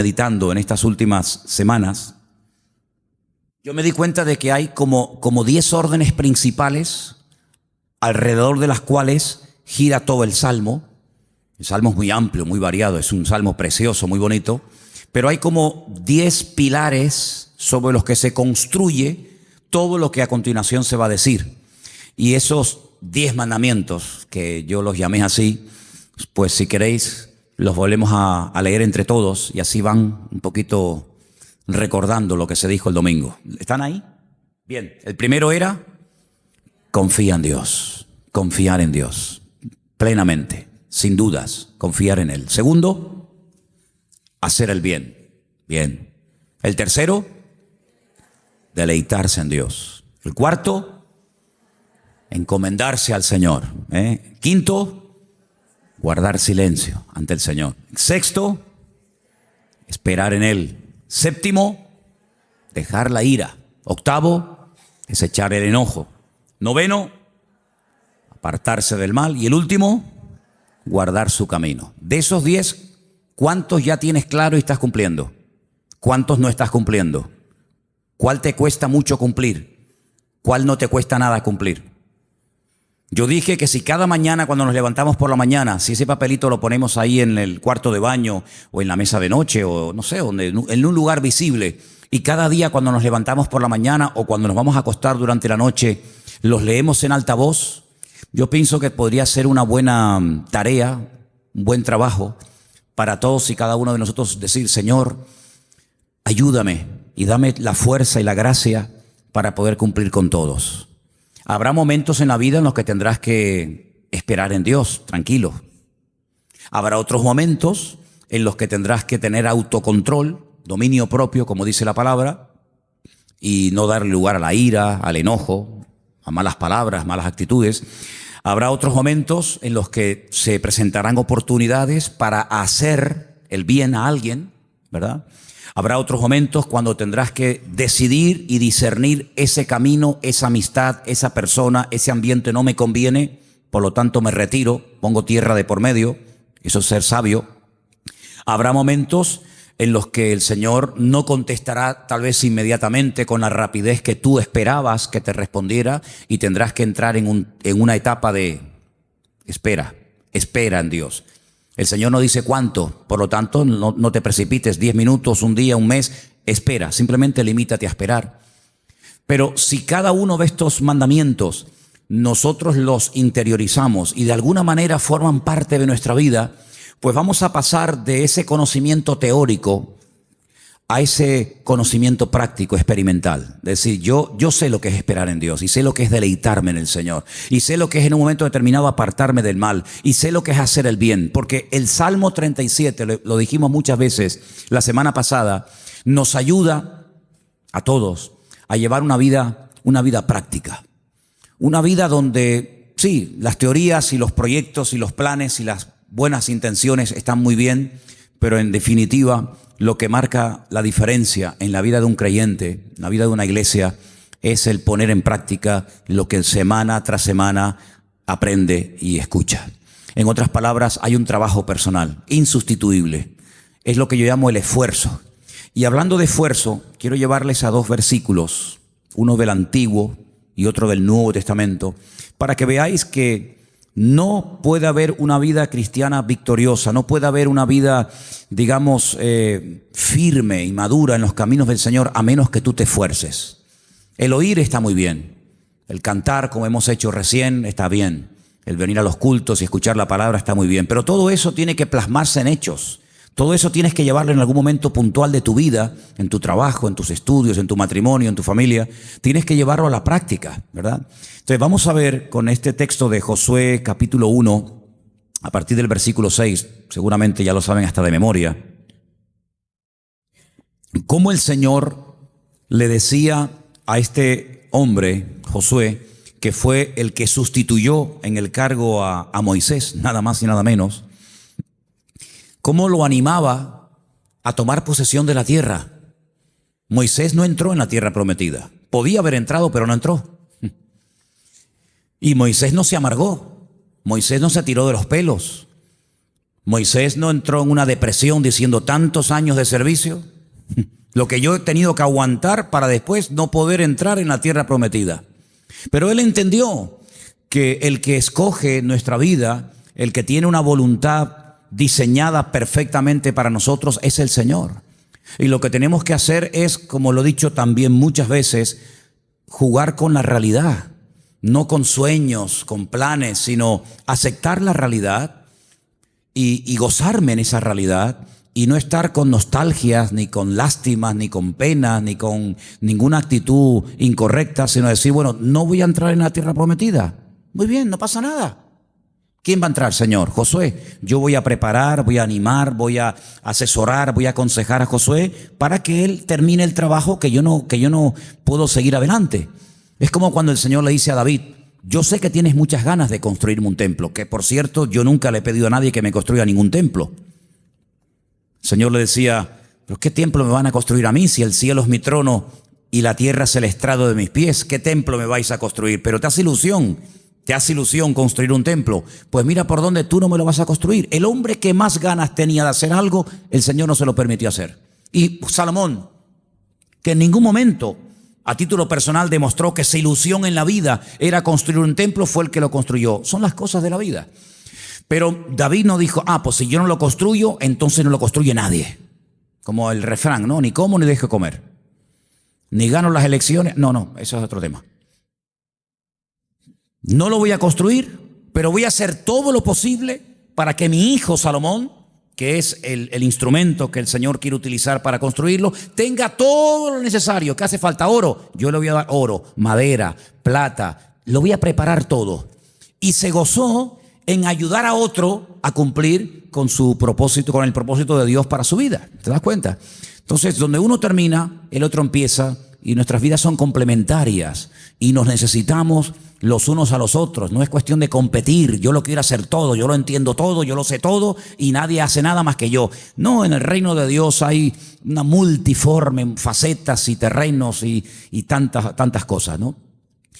meditando en estas últimas semanas, yo me di cuenta de que hay como 10 órdenes principales alrededor de las cuales gira todo el Salmo. El Salmo es muy amplio, muy variado, es un Salmo precioso, muy bonito, pero hay como 10 pilares sobre los que se construye todo lo que a continuación se va a decir. Y esos 10 mandamientos, que yo los llamé así, pues si queréis los volvemos a leer entre todos y así van un poquito recordando lo que se dijo el domingo. ¿Están ahí? Bien, el primero era confía en Dios, confiar en Dios plenamente, sin dudas, confiar en Él. Segundo, hacer el bien. Bien. El tercero, deleitarse en Dios. El cuarto, encomendarse al Señor. Quinto, guardar silencio ante el Señor. Sexto, esperar en Él. Séptimo, dejar la ira. Octavo, desechar el enojo. Noveno, apartarse del mal. Y el último, guardar su camino. De esos 10, ¿cuántos ya tienes claro y estás cumpliendo? ¿Cuántos no estás cumpliendo? ¿Cuál te cuesta mucho cumplir? ¿Cuál no te cuesta nada cumplir? Yo dije que si cada mañana cuando nos levantamos por la mañana, si ese papelito lo ponemos ahí en el cuarto de baño o en la mesa de noche o no sé, en un lugar visible, y cada día cuando nos levantamos por la mañana o cuando nos vamos a acostar durante la noche, los leemos en alta voz, yo pienso que podría ser una buena tarea, un buen trabajo para todos y cada uno de nosotros decir, Señor, ayúdame y dame la fuerza y la gracia para poder cumplir con todos. Habrá momentos en la vida en los que tendrás que esperar en Dios, tranquilo. Habrá otros momentos en los que tendrás que tener autocontrol, dominio propio, como dice la palabra, y no darle lugar a la ira, al enojo, a malas palabras, malas actitudes. Habrá otros momentos en los que se presentarán oportunidades para hacer el bien a alguien, ¿verdad? Habrá otros momentos cuando tendrás que decidir y discernir ese camino, esa amistad, esa persona, ese ambiente no me conviene, por lo tanto me retiro, pongo tierra de por medio, eso es ser sabio. Habrá momentos en los que el Señor no contestará tal vez inmediatamente con la rapidez que tú esperabas que te respondiera y tendrás que entrar en una etapa de espera en Dios. El Señor no dice cuánto, por lo tanto no te precipites, 10 minutos, un día, un mes, espera, simplemente limítate a esperar. Pero si cada uno de estos mandamientos nosotros los interiorizamos y de alguna manera forman parte de nuestra vida, pues vamos a pasar de ese conocimiento teórico a ese conocimiento práctico, experimental. Es decir, yo sé lo que es esperar en Dios y sé lo que es deleitarme en el Señor y sé lo que es en un momento determinado apartarme del mal y sé lo que es hacer el bien, porque el Salmo 37, lo dijimos muchas veces la semana pasada, nos ayuda a todos a llevar una vida práctica, una vida donde sí, las teorías y los proyectos y los planes y las buenas intenciones están muy bien, pero en definitiva lo que marca la diferencia en la vida de un creyente, en la vida de una iglesia, es el poner en práctica lo que semana tras semana aprende y escucha. En otras palabras, hay un trabajo personal, insustituible. Es lo que yo llamo el esfuerzo. Y hablando de esfuerzo, quiero llevarles a 2 versículos, uno del Antiguo y otro del Nuevo Testamento, para que veáis que no puede haber una vida cristiana victoriosa, no puede haber una vida, digamos, firme y madura en los caminos del Señor a menos que tú te esfuerces. El oír está muy bien, el cantar como hemos hecho recién está bien, el venir a los cultos y escuchar la palabra está muy bien, pero todo eso tiene que plasmarse en hechos. Todo eso tienes que llevarlo en algún momento puntual de tu vida, en tu trabajo, en tus estudios, en tu matrimonio, en tu familia. Tienes que llevarlo a la práctica, ¿verdad? Entonces vamos a ver con este texto de Josué capítulo 1, a partir del versículo 6, seguramente ya lo saben hasta de memoria, cómo el Señor le decía a este hombre, Josué, que fue el que sustituyó en el cargo a Moisés, nada más y nada menos, cómo lo animaba a tomar posesión de la tierra. Moisés no entró en la tierra prometida. Podía haber entrado, pero no entró. Y Moisés no se amargó. Moisés no se tiró de los pelos. Moisés no entró en una depresión diciendo tantos años de servicio, lo que yo he tenido que aguantar para después no poder entrar en la tierra prometida. Pero él entendió que el que escoge nuestra vida, el que tiene una voluntad diseñada perfectamente para nosotros es el Señor. Y lo que tenemos que hacer es, como lo he dicho también muchas veces, jugar con la realidad, no con sueños, con planes, sino aceptar la realidad y gozarme en esa realidad y no estar con nostalgias, ni con lástimas, ni con penas, ni con ninguna actitud incorrecta, sino decir, bueno, no voy a entrar en la tierra prometida. Muy bien, no pasa nada. ¿Quién va a entrar, Señor? Josué. Yo voy a preparar, voy a animar, voy a asesorar, voy a aconsejar a Josué para que él termine el trabajo que yo no puedo seguir adelante. Es como cuando el Señor le dice a David, yo sé que tienes muchas ganas de construirme un templo, que por cierto yo nunca le he pedido a nadie que me construya ningún templo. El Señor le decía, ¿pero qué templo me van a construir a mí si el cielo es mi trono y la tierra es el estrado de mis pies? ¿Qué templo me vais a construir? Pero te hace ilusión construir un templo. Pues mira por dónde tú no me lo vas a construir. El hombre que más ganas tenía de hacer algo, el Señor no se lo permitió hacer. Y Salomón, que en ningún momento a título personal demostró que su ilusión en la vida era construir un templo, fue el que lo construyó. Son las cosas de la vida. Pero David no dijo, pues si yo no lo construyo, entonces no lo construye nadie. Como el refrán, ¿no? Ni como ni dejo comer. Ni gano las elecciones. No, eso es otro tema. No lo voy a construir, pero voy a hacer todo lo posible para que mi hijo Salomón, que es el instrumento que el Señor quiere utilizar para construirlo, tenga todo lo necesario. ¿Qué hace falta? Oro. Yo le voy a dar oro, madera, plata. Lo voy a preparar todo. Y se gozó en ayudar a otro a cumplir con su propósito, con el propósito de Dios para su vida. ¿Te das cuenta? Entonces, donde uno termina, el otro empieza, y nuestras vidas son complementarias y nos necesitamos los unos a los otros. No es cuestión de competir, yo lo quiero hacer todo, yo lo entiendo todo, yo lo sé todo y nadie hace nada más que yo. No, en el reino de Dios hay una multiforme facetas y terrenos y tantas cosas, ¿no?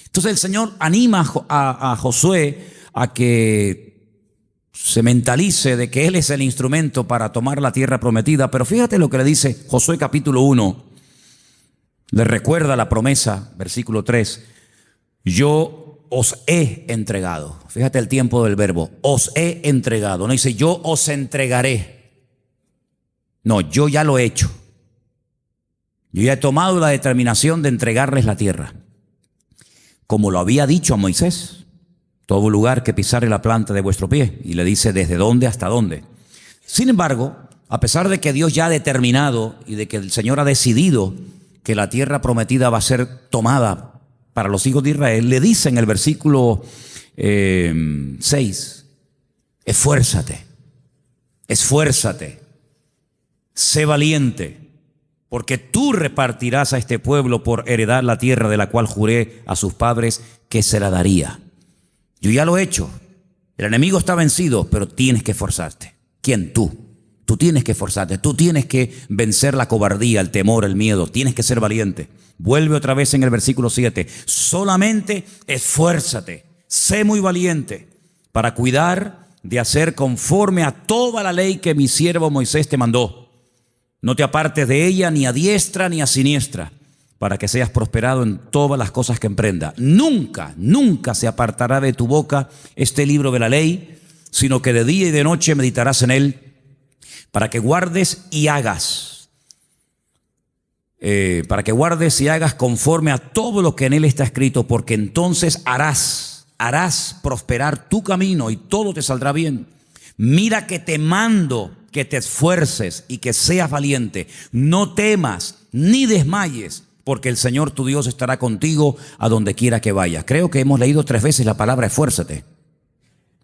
Entonces el Señor anima a Josué a que se mentalice de que Él es el instrumento para tomar la tierra prometida. Pero fíjate lo que le dice Josué capítulo 1. Le recuerda la promesa, versículo 3. Yo os he entregado. Fíjate el tiempo del verbo. Os he entregado. No dice yo os entregaré. No, yo ya lo he hecho. Yo ya he tomado la determinación de entregarles la tierra. Como lo había dicho a Moisés. Todo lugar que pisare la planta de vuestro pie. Y le dice desde dónde hasta dónde. Sin embargo, a pesar de que Dios ya ha determinado y de que el Señor ha decidido que la tierra prometida va a ser tomada para los hijos de Israel, le dice en el versículo 6, esfuérzate, sé valiente, porque tú repartirás a este pueblo por heredar la tierra de la cual juré a sus padres que se la daría. Yo ya lo he hecho, el enemigo está vencido, pero tienes que esforzarte. ¿Quién? Tú tienes que esforzarte, tú tienes que vencer la cobardía, el temor, el miedo, tienes que ser valiente. Vuelve otra vez en el versículo 7, solamente esfuérzate, sé muy valiente para cuidar de hacer conforme a toda la ley que mi siervo Moisés te mandó. No te apartes de ella ni a diestra ni a siniestra, para que seas prosperado en todas las cosas que emprenda. Nunca se apartará de tu boca este libro de la ley, sino que de día y de noche meditarás en él, para que guardes y hagas conforme a todo lo que en él está escrito, porque entonces harás prosperar tu camino y todo te saldrá bien. Mira que te mando que te esfuerces y que seas valiente. No temas ni desmayes, porque el Señor tu Dios estará contigo a donde quiera que vayas. Creo que hemos leído 3 veces la palabra esfuérzate.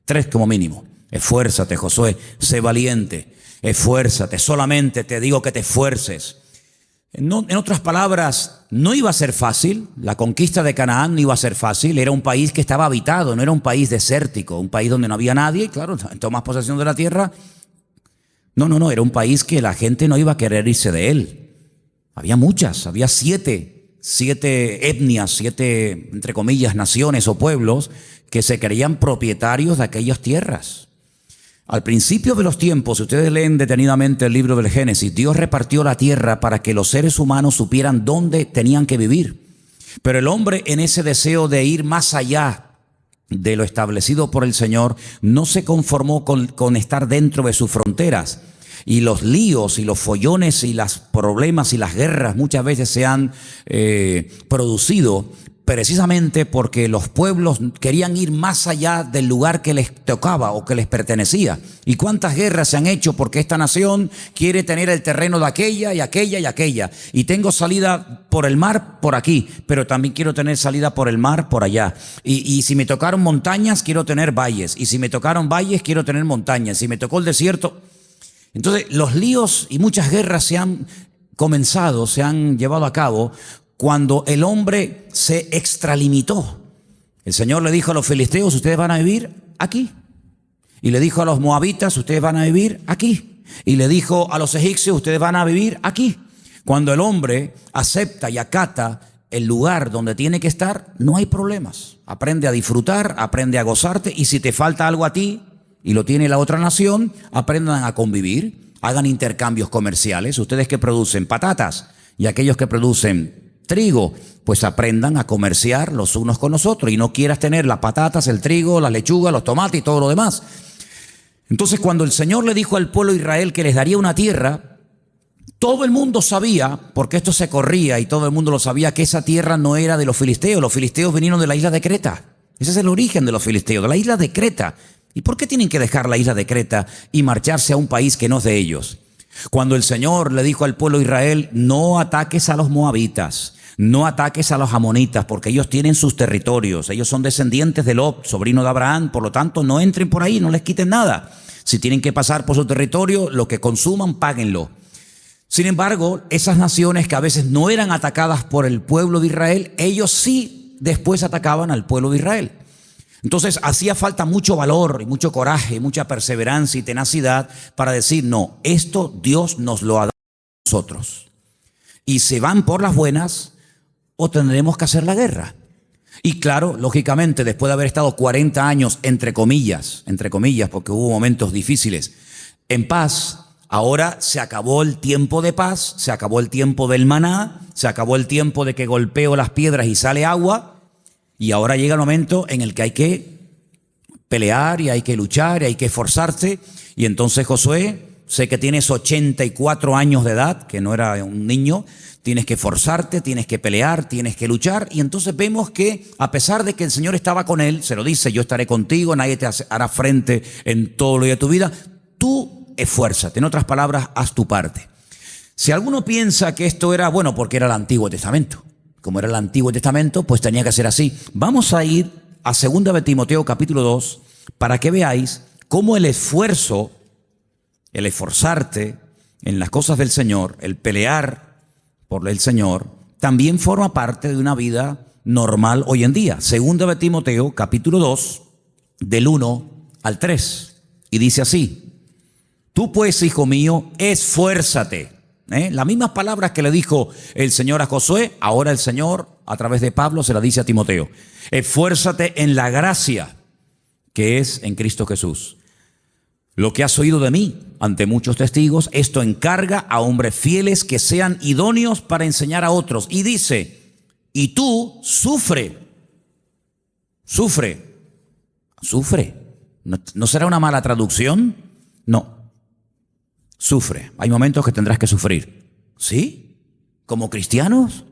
3 como mínimo. Esfuérzate, Josué, sé valiente. Esfuérzate, solamente te digo que te esfuerces. En otras palabras, no iba a ser fácil. La conquista de Canaán no iba a ser fácil. Era un país que estaba habitado, no era un país desértico, un país donde no había nadie. Claro, tomas posesión de la tierra. No, era un país que la gente no iba a querer irse de él. Había muchas, había 7 etnias, 7, entre comillas, naciones o pueblos que se creían propietarios de aquellas tierras. Al principio de los tiempos, si ustedes leen detenidamente el libro del Génesis, Dios repartió la tierra para que los seres humanos supieran dónde tenían que vivir. Pero el hombre, en ese deseo de ir más allá de lo establecido por el Señor, no se conformó con estar dentro de sus fronteras. Y los líos y los follones y los problemas y las guerras muchas veces se han producido precisamente porque los pueblos querían ir más allá del lugar que les tocaba o que les pertenecía. ¿Y cuántas guerras se han hecho porque esta nación quiere tener el terreno de aquella y aquella y aquella? Y tengo salida por el mar por aquí, pero también quiero tener salida por el mar por allá. Y si me tocaron montañas, quiero tener valles. Y si me tocaron valles, quiero tener montañas. Si me tocó el desierto. Entonces, los líos y muchas guerras se han comenzado, se han llevado a cabo cuando el hombre se extralimitó. El Señor le dijo a los filisteos, ustedes van a vivir aquí. Y le dijo a los moabitas, ustedes van a vivir aquí. Y le dijo a los egipcios, ustedes van a vivir aquí. Cuando el hombre acepta y acata el lugar donde tiene que estar, no hay problemas. Aprende a disfrutar, aprende a gozarte, y si te falta algo a ti y lo tiene la otra nación, aprendan a convivir, hagan intercambios comerciales. Ustedes que producen patatas y aquellos que producen trigo, pues aprendan a comerciar los unos con los otros, y no quieras tener las patatas, el trigo, las lechugas, los tomates y todo lo demás. Entonces, cuando el Señor le dijo al pueblo de Israel que les daría una tierra, todo el mundo sabía, porque esto se corría y todo el mundo lo sabía, que esa tierra no era de los filisteos. Los filisteos vinieron de la isla de Creta. Ese es el origen de los filisteos, de la isla de Creta. ¿Y por qué tienen que dejar la isla de Creta y marcharse a un país que no es de ellos? Cuando el Señor le dijo al pueblo de Israel, no ataques a los moabitas, no ataques a los amonitas, porque ellos tienen sus territorios, ellos son descendientes de Lot, sobrino de Abraham, por lo tanto no entren por ahí, no les quiten nada. Si tienen que pasar por su territorio, lo que consuman, páguenlo. Sin embargo, esas naciones que a veces no eran atacadas por el pueblo de Israel, ellos sí después atacaban al pueblo de Israel. Entonces hacía falta mucho valor y mucho coraje, mucha perseverancia y tenacidad para decir, no, esto Dios nos lo ha dado a nosotros. Y se van por las buenas o tendremos que hacer la guerra. Y claro, lógicamente, después de haber estado 40 años, entre comillas, porque hubo momentos difíciles, en paz, ahora se acabó el tiempo de paz, se acabó el tiempo del maná, se acabó el tiempo de que golpeo las piedras y sale agua. Y ahora llega el momento en el que hay que pelear y hay que luchar y hay que esforzarse. Y entonces Josué, sé que tienes 84 años de edad, que no era un niño, tienes que esforzarte, tienes que pelear, tienes que luchar. Y entonces vemos que a pesar de que el Señor estaba con él, se lo dice, yo estaré contigo, nadie te hará frente en todo lo de tu vida, tú esfuérzate, en otras palabras, haz tu parte. Si alguno piensa que esto era, bueno, porque era el Antiguo Testamento. Como era el Antiguo Testamento, pues tenía que ser así. Vamos a ir a 2 de Timoteo capítulo 2 para que veáis cómo el esfuerzo, el esforzarte en las cosas del Señor, el pelear por el Señor, también forma parte de una vida normal hoy en día. 2 de Timoteo capítulo 2 del 1 al 3. Y dice así, tú pues, hijo mío, esfuérzate. Las mismas palabras que le dijo el Señor a Josué, ahora el Señor a través de Pablo se las dice a Timoteo. Esfuérzate en la gracia que es en Cristo Jesús. Lo que has oído de mí ante muchos testigos, esto encarga a hombres fieles que sean idóneos para enseñar a otros. Y dice, y tú sufre. ¿No será una mala traducción? No. Sufre. Hay momentos que tendrás que sufrir. ¿Sí? ¿Como cristianos?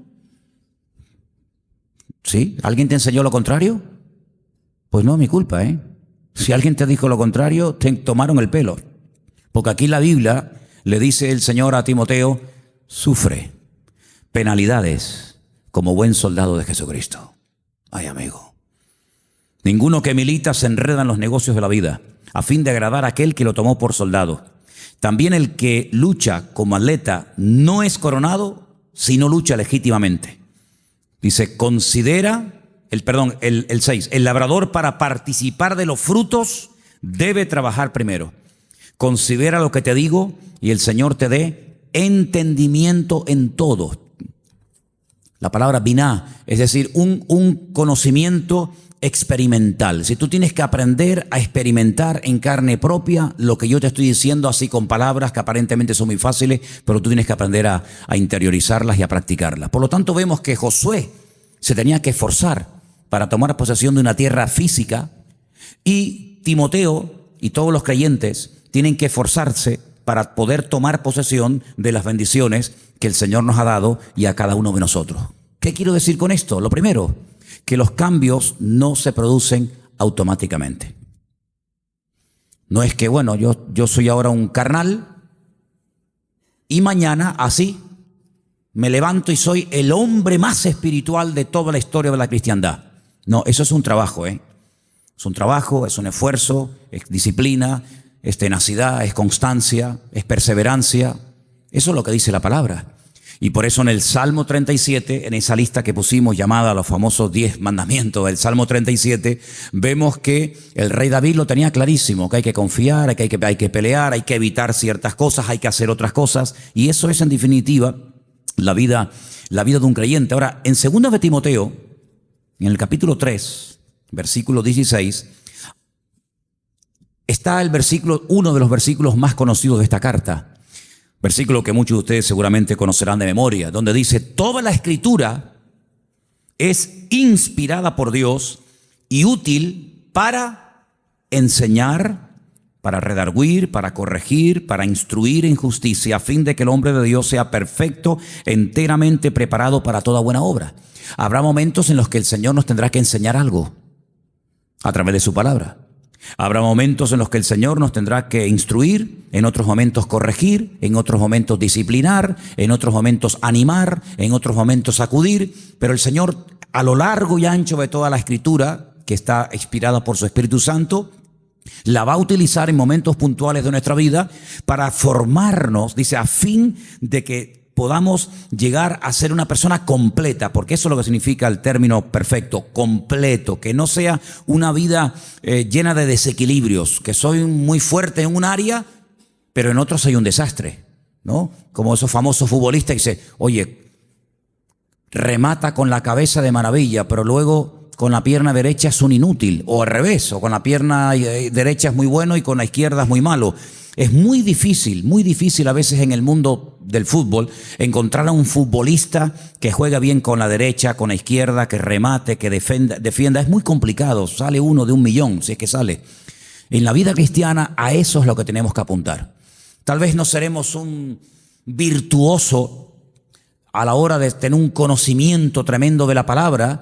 ¿Sí? ¿Alguien te enseñó lo contrario? Pues no es mi culpa, ¿eh? Si alguien te dijo lo contrario, te tomaron el pelo. Porque aquí la Biblia le dice el Señor a Timoteo, sufre penalidades como buen soldado de Jesucristo. Ay, amigo. Ninguno que milita se enreda en los negocios de la vida, a fin de agradar a aquel que lo tomó por soldado. También el que lucha como atleta no es coronado si no lucha legítimamente. Dice, considera, el 6, el labrador para participar de los frutos debe trabajar primero. Considera lo que te digo y el Señor te dé entendimiento en todo. La palabra biná, es decir, un conocimiento experimental. Si tú tienes que aprender a experimentar en carne propia lo que yo te estoy diciendo, así con palabras que aparentemente son muy fáciles, pero tú tienes que aprender a interiorizarlas y a practicarlas. Por lo tanto, vemos que Josué se tenía que esforzar para tomar posesión de una tierra física, y Timoteo y todos los creyentes tienen que esforzarse para poder tomar posesión de las bendiciones que el Señor nos ha dado y a cada uno de nosotros. ¿Qué quiero decir con esto? Lo primero, que los cambios no se producen automáticamente. No es que, bueno, yo soy ahora un carnal y mañana así me levanto y soy el hombre más espiritual de toda la historia de la cristiandad. No, eso es un trabajo, Es un trabajo, es un esfuerzo, es disciplina, es tenacidad, es constancia, es perseverancia. Eso es lo que dice la palabra. Y por eso en el Salmo 37, en esa lista que pusimos llamada los famosos 10 mandamientos del Salmo 37, vemos que el rey David lo tenía clarísimo, que hay que confiar, que hay que pelear, hay que evitar ciertas cosas, hay que hacer otras cosas. Y eso es en definitiva la vida de un creyente. Ahora, en 2 de Timoteo, en el capítulo 3, versículo 16, está el versículo, uno de los versículos más conocidos de esta carta. Versículo que muchos de ustedes seguramente conocerán de memoria, donde dice: toda la escritura es inspirada por Dios y útil para enseñar, para redarguir, para corregir, para instruir en justicia, a fin de que el hombre de Dios sea perfecto, enteramente preparado para toda buena obra. Habrá momentos en los que el Señor nos tendrá que enseñar algo a través de su palabra. Habrá momentos en los que el Señor nos tendrá que instruir, en otros momentos corregir, en otros momentos disciplinar, en otros momentos animar, en otros momentos sacudir, pero el Señor, a lo largo y ancho de toda la Escritura, que está inspirada por su Espíritu Santo, la va a utilizar en momentos puntuales de nuestra vida para formarnos, dice, a fin de que podamos llegar a ser una persona completa, porque eso es lo que significa el término perfecto, completo, que no sea una vida llena de desequilibrios, que soy muy fuerte en un área, pero en otros soy un desastre, ¿no? Como esos famosos futbolistas que dicen, oye, remata con la cabeza de maravilla, pero luego con la pierna derecha es un inútil, o al revés, o con la pierna derecha es muy bueno y con la izquierda es muy malo. Es muy difícil a veces en el mundo del fútbol encontrar a un futbolista que juega bien con la derecha, con la izquierda, que remate, que defienda. Es muy complicado, sale uno de 1.000.000, si es que sale. En la vida cristiana a eso es lo que tenemos que apuntar. Tal vez no seremos un virtuoso a la hora de tener un conocimiento tremendo de la palabra,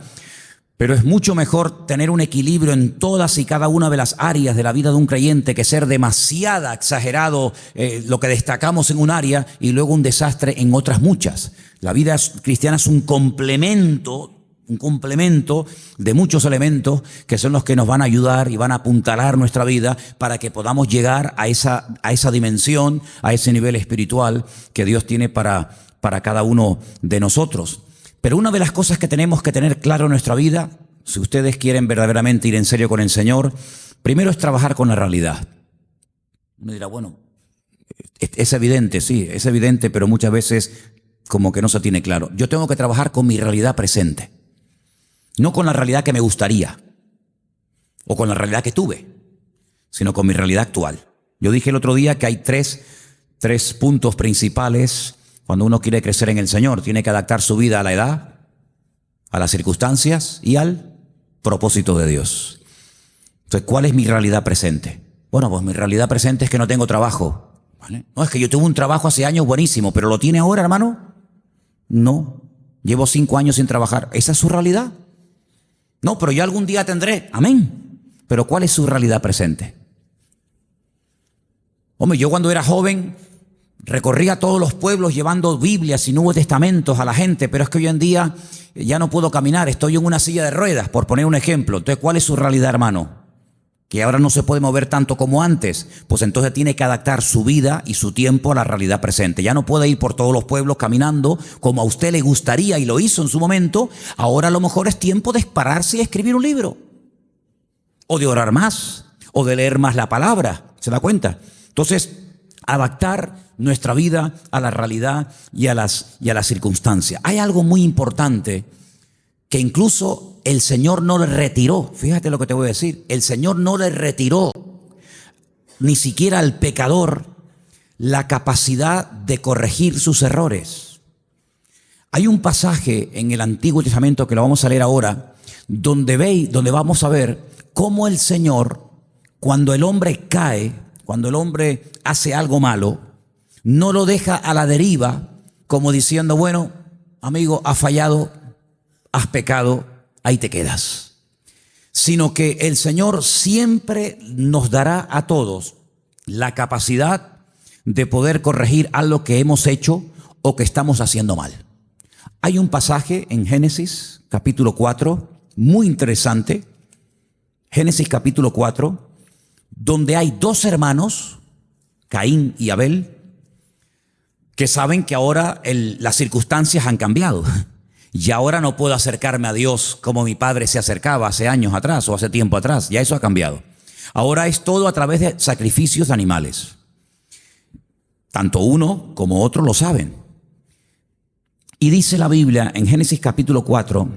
pero es mucho mejor tener un equilibrio en todas y cada una de las áreas de la vida de un creyente que ser demasiado exagerado lo que destacamos en un área y luego un desastre en otras muchas. La vida cristiana es un complemento de muchos elementos que son los que nos van a ayudar y van a apuntalar nuestra vida para que podamos llegar a esa dimensión, a ese nivel espiritual que Dios tiene para cada uno de nosotros. Pero una de las cosas que tenemos que tener claro en nuestra vida, si ustedes quieren verdaderamente ir en serio con el Señor, primero es trabajar con la realidad. Uno dirá, bueno, es evidente, sí, es evidente, pero muchas veces como que no se tiene claro. Yo tengo que trabajar con mi realidad presente, no con la realidad que me gustaría o con la realidad que tuve, sino con mi realidad actual. Yo dije el otro día que hay tres puntos principales. Cuando uno quiere crecer en el Señor, tiene que adaptar su vida a la edad, a las circunstancias y al propósito de Dios. Entonces, ¿cuál es mi realidad presente? Bueno, pues mi realidad presente es que no tengo trabajo, ¿vale? No, es que yo tuve un trabajo hace años buenísimo, pero ¿lo tiene ahora, hermano? No, llevo 5 años sin trabajar. ¿Esa es su realidad? No, pero yo algún día tendré. Amén. Pero ¿cuál es su realidad presente? Hombre, yo cuando era joven recorría todos los pueblos llevando Biblias y Nuevos Testamentos a la gente, pero es que hoy en día ya no puedo caminar, estoy en una silla de ruedas, por poner un ejemplo. Entonces, ¿cuál es su realidad, hermano? Que ahora no se puede mover tanto como antes. Pues entonces tiene que adaptar su vida y su tiempo a la realidad presente. Ya no puede ir por todos los pueblos caminando como a usted le gustaría y lo hizo en su momento. Ahora a lo mejor es tiempo de pararse y escribir un libro, o de orar más, o de leer más la palabra. ¿Se da cuenta? Entonces, adaptar nuestra vida a la realidad y a las circunstancias. Hay algo muy importante que incluso el Señor no le retiró, fíjate lo que te voy a decir, el Señor no le retiró ni siquiera al pecador la capacidad de corregir sus errores. Hay un pasaje en el Antiguo Testamento que lo vamos a leer ahora, donde vamos a ver cómo el Señor, cuando el hombre cae, cuando el hombre hace algo malo, no lo deja a la deriva, como diciendo, bueno, amigo, has fallado, has pecado, ahí te quedas. Sino que el Señor siempre nos dará a todos la capacidad de poder corregir algo que hemos hecho o que estamos haciendo mal. Hay un pasaje en Génesis capítulo 4, muy interesante, Génesis capítulo 4, donde hay dos hermanos, Caín y Abel, que saben que ahora las circunstancias han cambiado. Y ahora no puedo acercarme a Dios como mi padre se acercaba hace años atrás o hace tiempo atrás. Ya eso ha cambiado. Ahora es todo a través de sacrificios de animales. Tanto uno como otro lo saben. Y dice la Biblia en Génesis capítulo 4,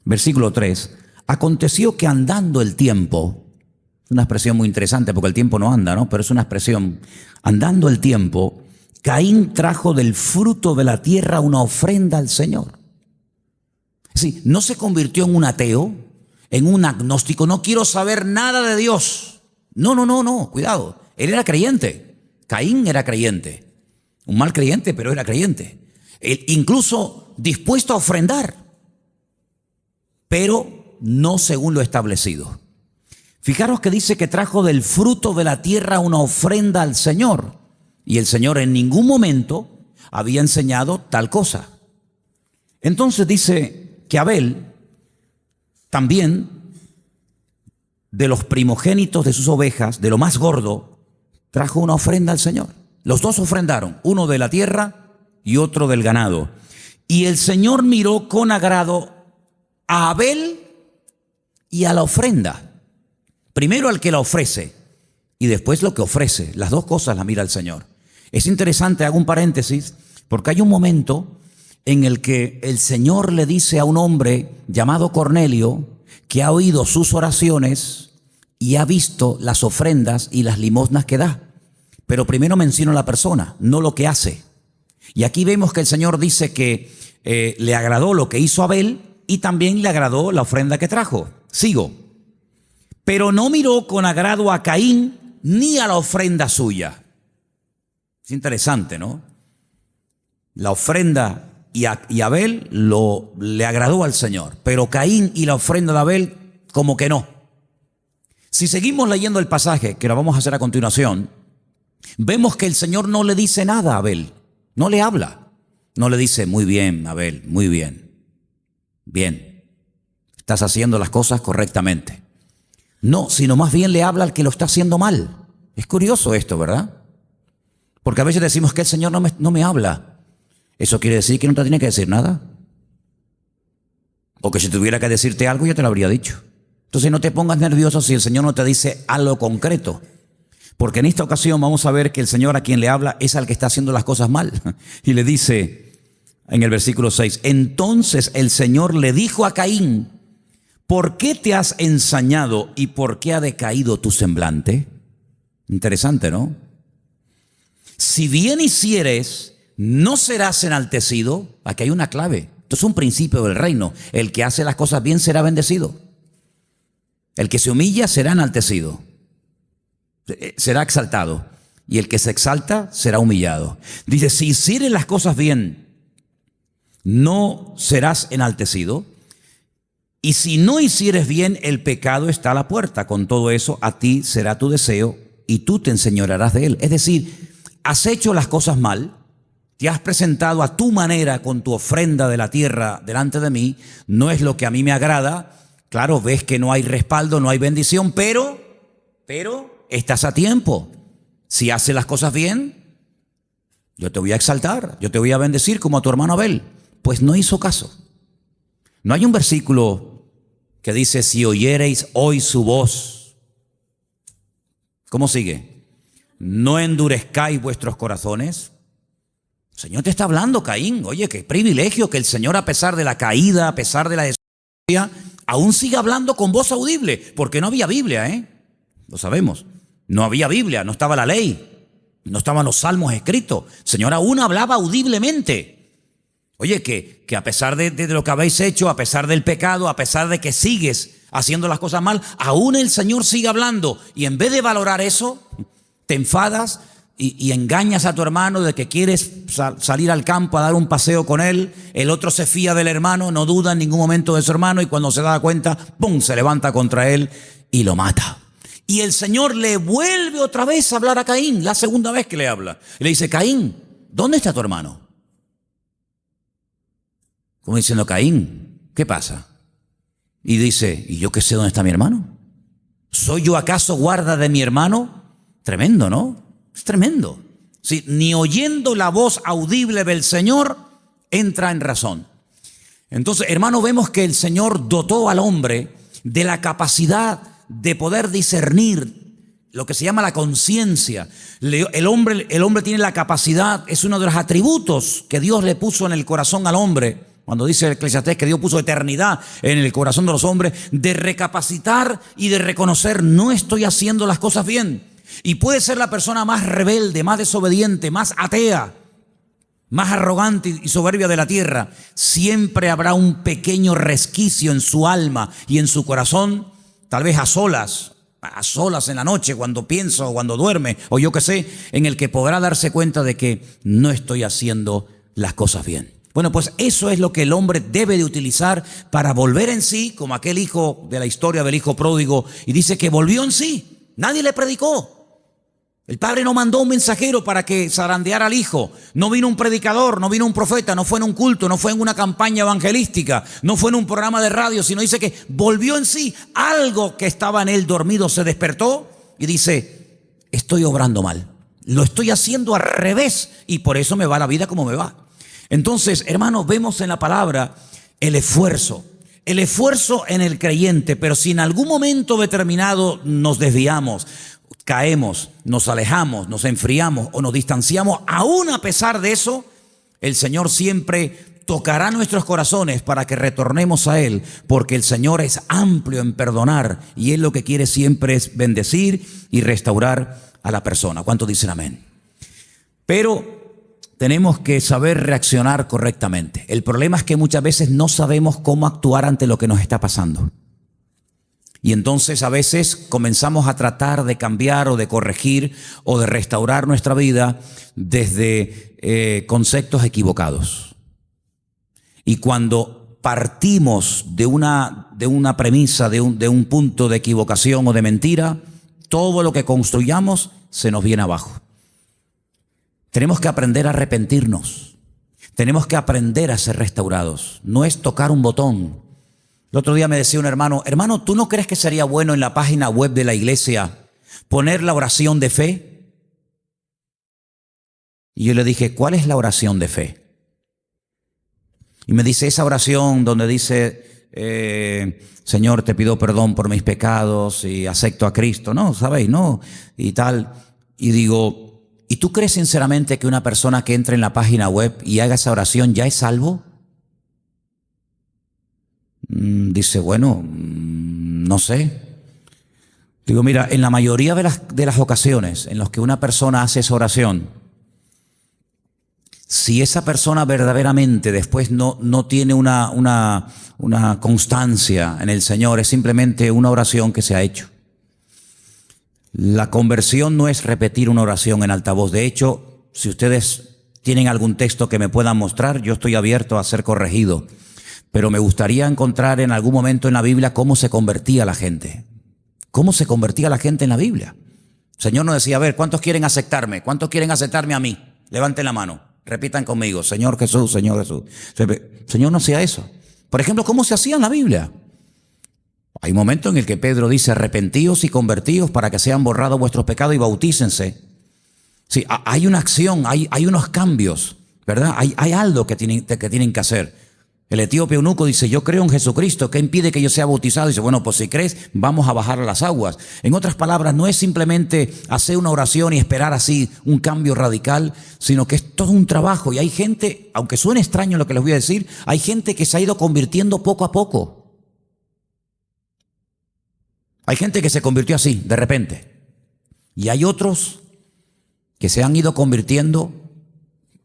versículo 3, aconteció que andando el tiempo, una expresión muy interesante porque el tiempo no anda, ¿no? Pero es una expresión, andando el tiempo, Caín trajo del fruto de la tierra una ofrenda al Señor. Es decir, no se convirtió en un ateo, en un agnóstico, no quiero saber nada de Dios. No, cuidado. Él era creyente. Caín era creyente. Un mal creyente, pero era creyente. Él incluso dispuesto a ofrendar, pero no según lo establecido. Fijaros que dice que trajo del fruto de la tierra una ofrenda al Señor. Y el Señor en ningún momento había enseñado tal cosa. Entonces dice que Abel también, de los primogénitos de sus ovejas, de lo más gordo, trajo una ofrenda al Señor. Los dos ofrendaron, uno de la tierra y otro del ganado. Y el Señor miró con agrado a Abel y a la ofrenda. Primero al que la ofrece y después lo que ofrece. Las dos cosas las mira el Señor. Es interesante, hago un paréntesis, porque hay un momento en el que el Señor le dice a un hombre llamado Cornelio, que ha oído sus oraciones y ha visto las ofrendas y las limosnas que da. Pero primero menciona a la persona, no lo que hace. Y aquí vemos que el Señor dice que le agradó lo que hizo Abel y también le agradó la ofrenda que trajo. Sigo. Pero no miró con agrado a Caín ni a la ofrenda suya. Es interesante, ¿no? La ofrenda y Abel le agradó al Señor, pero Caín y la ofrenda de Abel como que no. Si seguimos leyendo el pasaje, que lo vamos a hacer a continuación, vemos que el Señor no le dice nada a Abel, no le habla. No le dice, muy bien, Abel, muy bien. Bien, estás haciendo las cosas correctamente. No, sino más bien le habla al que lo está haciendo mal. Es curioso esto, ¿verdad? Porque a veces decimos que el Señor no me habla. ¿Eso quiere decir que no te tiene que decir nada? O que si tuviera que decirte algo ya te lo habría dicho. Entonces no te pongas nervioso si el Señor no te dice algo concreto. Porque en esta ocasión vamos a ver que el Señor a quien le habla es al que está haciendo las cosas mal. Y le dice en el versículo 6, entonces el Señor le dijo a Caín, ¿por qué te has ensañado y por qué ha decaído tu semblante? Interesante, ¿no? Si bien hicieres, no serás enaltecido. Aquí hay una clave. Esto es un principio del reino. El que hace las cosas bien será bendecido. El que se humilla será enaltecido. Será exaltado. Y el que se exalta será humillado. Dice, si hicieres las cosas bien, no serás enaltecido. Y si no hicieres bien, el pecado está a la puerta. Con todo eso, a ti será tu deseo y tú te enseñorearás de él. Es decir, has hecho las cosas mal, te has presentado a tu manera con tu ofrenda de la tierra delante de mí, no es lo que a mí me agrada. Claro, ves que no hay respaldo, no hay bendición, pero estás a tiempo. Si haces las cosas bien, yo te voy a exaltar, yo te voy a bendecir como a tu hermano Abel. Pues no hizo caso. No hay un versículo que dice, si oyereis hoy su voz. ¿Cómo sigue? No endurezcáis vuestros corazones. El Señor te está hablando, Caín. Oye, qué privilegio que el Señor, a pesar de la caída, a pesar de la desobediencia, aún sigue hablando con voz audible, porque no había Biblia, lo sabemos. No había Biblia, no estaba la ley, no estaban los salmos escritos. El Señor aún hablaba audiblemente. Oye, que a pesar de lo que habéis hecho, a pesar del pecado, a pesar de que sigues haciendo las cosas mal, aún el Señor sigue hablando. Y en vez de valorar eso, te enfadas y engañas a tu hermano de que quieres salir al campo a dar un paseo con él. El otro se fía del hermano, no duda en ningún momento de su hermano, y cuando se da cuenta, ¡pum!, se levanta contra él y lo mata. Y el Señor le vuelve otra vez a hablar a Caín, la segunda vez que le habla. Y le dice: Caín, ¿dónde está tu hermano? Como diciendo: Caín, ¿qué pasa? Y dice: ¿y yo qué sé dónde está mi hermano? ¿Soy yo acaso guarda de mi hermano? Tremendo, ¿no? Es tremendo. Sí, ni oyendo la voz audible del Señor entra en razón. Entonces, hermano, vemos que el Señor dotó al hombre de la capacidad de poder discernir lo que se llama la conciencia. El hombre tiene la capacidad, es uno de los atributos que Dios le puso en el corazón al hombre, cuando dice el Eclesiastés que Dios puso eternidad en el corazón de los hombres, de recapacitar y de reconocer: no estoy haciendo las cosas bien. Y puede ser la persona más rebelde, más desobediente, más atea, más arrogante y soberbia de la tierra. Siempre habrá un pequeño resquicio en su alma y en su corazón, tal vez a solas en la noche, cuando piensa o cuando duerme, o yo qué sé, en el que podrá darse cuenta de que no estoy haciendo las cosas bien. Bueno, pues eso es lo que el hombre debe de utilizar para volver en sí, como aquel hijo de la historia del hijo pródigo, y dice que volvió en sí. Nadie le predicó. El padre no mandó un mensajero para que zarandeara al hijo. No vino un predicador, no vino un profeta, no fue en un culto, no fue en una campaña evangelística, no fue en un programa de radio, sino dice que volvió en sí. Algo que estaba en él dormido se despertó y dice: estoy obrando mal, lo estoy haciendo al revés y por eso me va la vida como me va. Entonces, hermanos, vemos en la palabra el esfuerzo en el creyente, pero si en algún momento determinado nos desviamos, caemos, nos alejamos, nos enfriamos o nos distanciamos, aún a pesar de eso, el Señor siempre tocará nuestros corazones para que retornemos a Él, porque el Señor es amplio en perdonar y Él lo que quiere siempre es bendecir y restaurar a la persona. ¿Cuántos dicen amén? Pero tenemos que saber reaccionar correctamente. El problema es que muchas veces no sabemos cómo actuar ante lo que nos está pasando. Y entonces a veces comenzamos a tratar de cambiar o de corregir o de restaurar nuestra vida desde conceptos equivocados. Y cuando partimos de una premisa, de un punto de equivocación o de mentira, todo lo que construyamos se nos viene abajo. Tenemos que aprender a arrepentirnos. Tenemos que aprender a ser restaurados. No es tocar un botón. El otro día me decía un hermano: hermano, ¿tú no crees que sería bueno en la página web de la iglesia poner la oración de fe? Y yo le dije: ¿cuál es la oración de fe? Y me dice: esa oración donde dice, Señor, te pido perdón por mis pecados y acepto a Cristo. No, ¿sabéis? No, y tal. Y digo: ¿y tú crees sinceramente que una persona que entre en la página web y haga esa oración ya es salvo? Dice: bueno, no sé. Digo: mira, en la mayoría de las ocasiones en las que una persona hace esa oración, si esa persona verdaderamente después no tiene una constancia en el Señor, es simplemente una oración que se ha hecho. La conversión no es repetir una oración en altavoz. De hecho, si ustedes tienen algún texto que me puedan mostrar, yo estoy abierto a ser corregido. Pero me gustaría encontrar en algún momento en la Biblia cómo se convertía la gente. ¿Cómo se convertía la gente en la Biblia? El Señor nos decía: a ver, ¿cuántos quieren aceptarme? ¿Cuántos quieren aceptarme a mí? Levanten la mano, repitan conmigo: Señor Jesús, Señor Jesús. El Señor no hacía eso. Por ejemplo, ¿cómo se hacía en la Biblia? Hay un momento en el que Pedro dice: arrepentíos y convertíos para que sean borrados vuestros pecados y bautícense. Sí, hay una acción, hay unos cambios, ¿verdad? Hay algo que tienen que hacer. El etíope eunuco dice, yo creo en Jesucristo, ¿qué impide que yo sea bautizado? Dice, bueno, pues si crees, vamos a bajar a las aguas. En otras palabras, no es simplemente hacer una oración y esperar así un cambio radical, sino que es todo un trabajo. Y hay gente, aunque suene extraño lo que les voy a decir, hay gente que se ha ido convirtiendo poco a poco. Hay gente que se convirtió así, de repente. Y hay otros que se han ido convirtiendo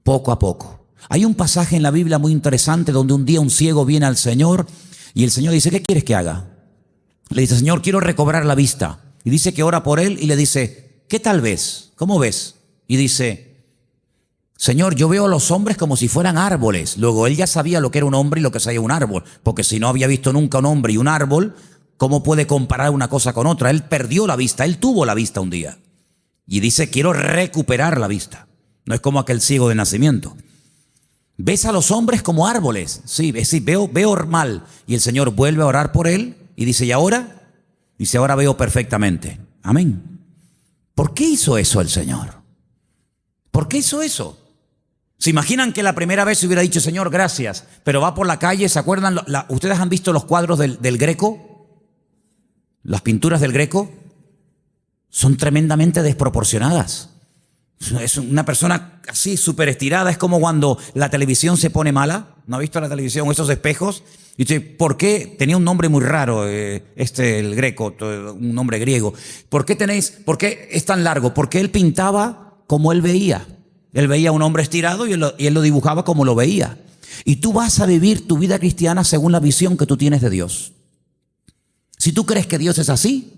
poco a poco. Hay un pasaje en la Biblia muy interesante donde un día un ciego viene al Señor y el Señor dice, ¿qué quieres que haga? Le dice, Señor, quiero recobrar la vista. Y dice que ora por él y le dice, ¿qué tal ves? ¿Cómo ves? Y dice, Señor, yo veo a los hombres como si fueran árboles. Luego él ya sabía lo que era un hombre y lo que sabía un árbol, porque si no había visto nunca un hombre y un árbol, ¿cómo puede comparar una cosa con otra? Él perdió la vista, él tuvo la vista un día. Y dice, quiero recuperar la vista. No es como aquel ciego de nacimiento. ¿Ves a los hombres como árboles? Sí, veo mal. Y el Señor vuelve a orar por él y dice, ¿y ahora? Dice, ahora veo perfectamente. Amén. ¿Por qué hizo eso el Señor? ¿Por qué hizo eso? ¿Se imaginan que la primera vez hubiera dicho, Señor, gracias, pero va por la calle? ¿Se acuerdan? ¿Ustedes han visto los cuadros del Greco? Las pinturas del Greco son tremendamente desproporcionadas. Es una persona así súper estirada. Es como cuando la televisión se pone mala. ¿No ha visto la televisión esos espejos? Y dice, ¿por qué? Tenía un nombre muy raro, el Greco, un nombre griego. ¿Por qué es tan largo? Porque él pintaba como él veía. Él veía a un hombre estirado y él lo dibujaba como lo veía. Y tú vas a vivir tu vida cristiana según la visión que tú tienes de Dios. Si tú crees que Dios es así,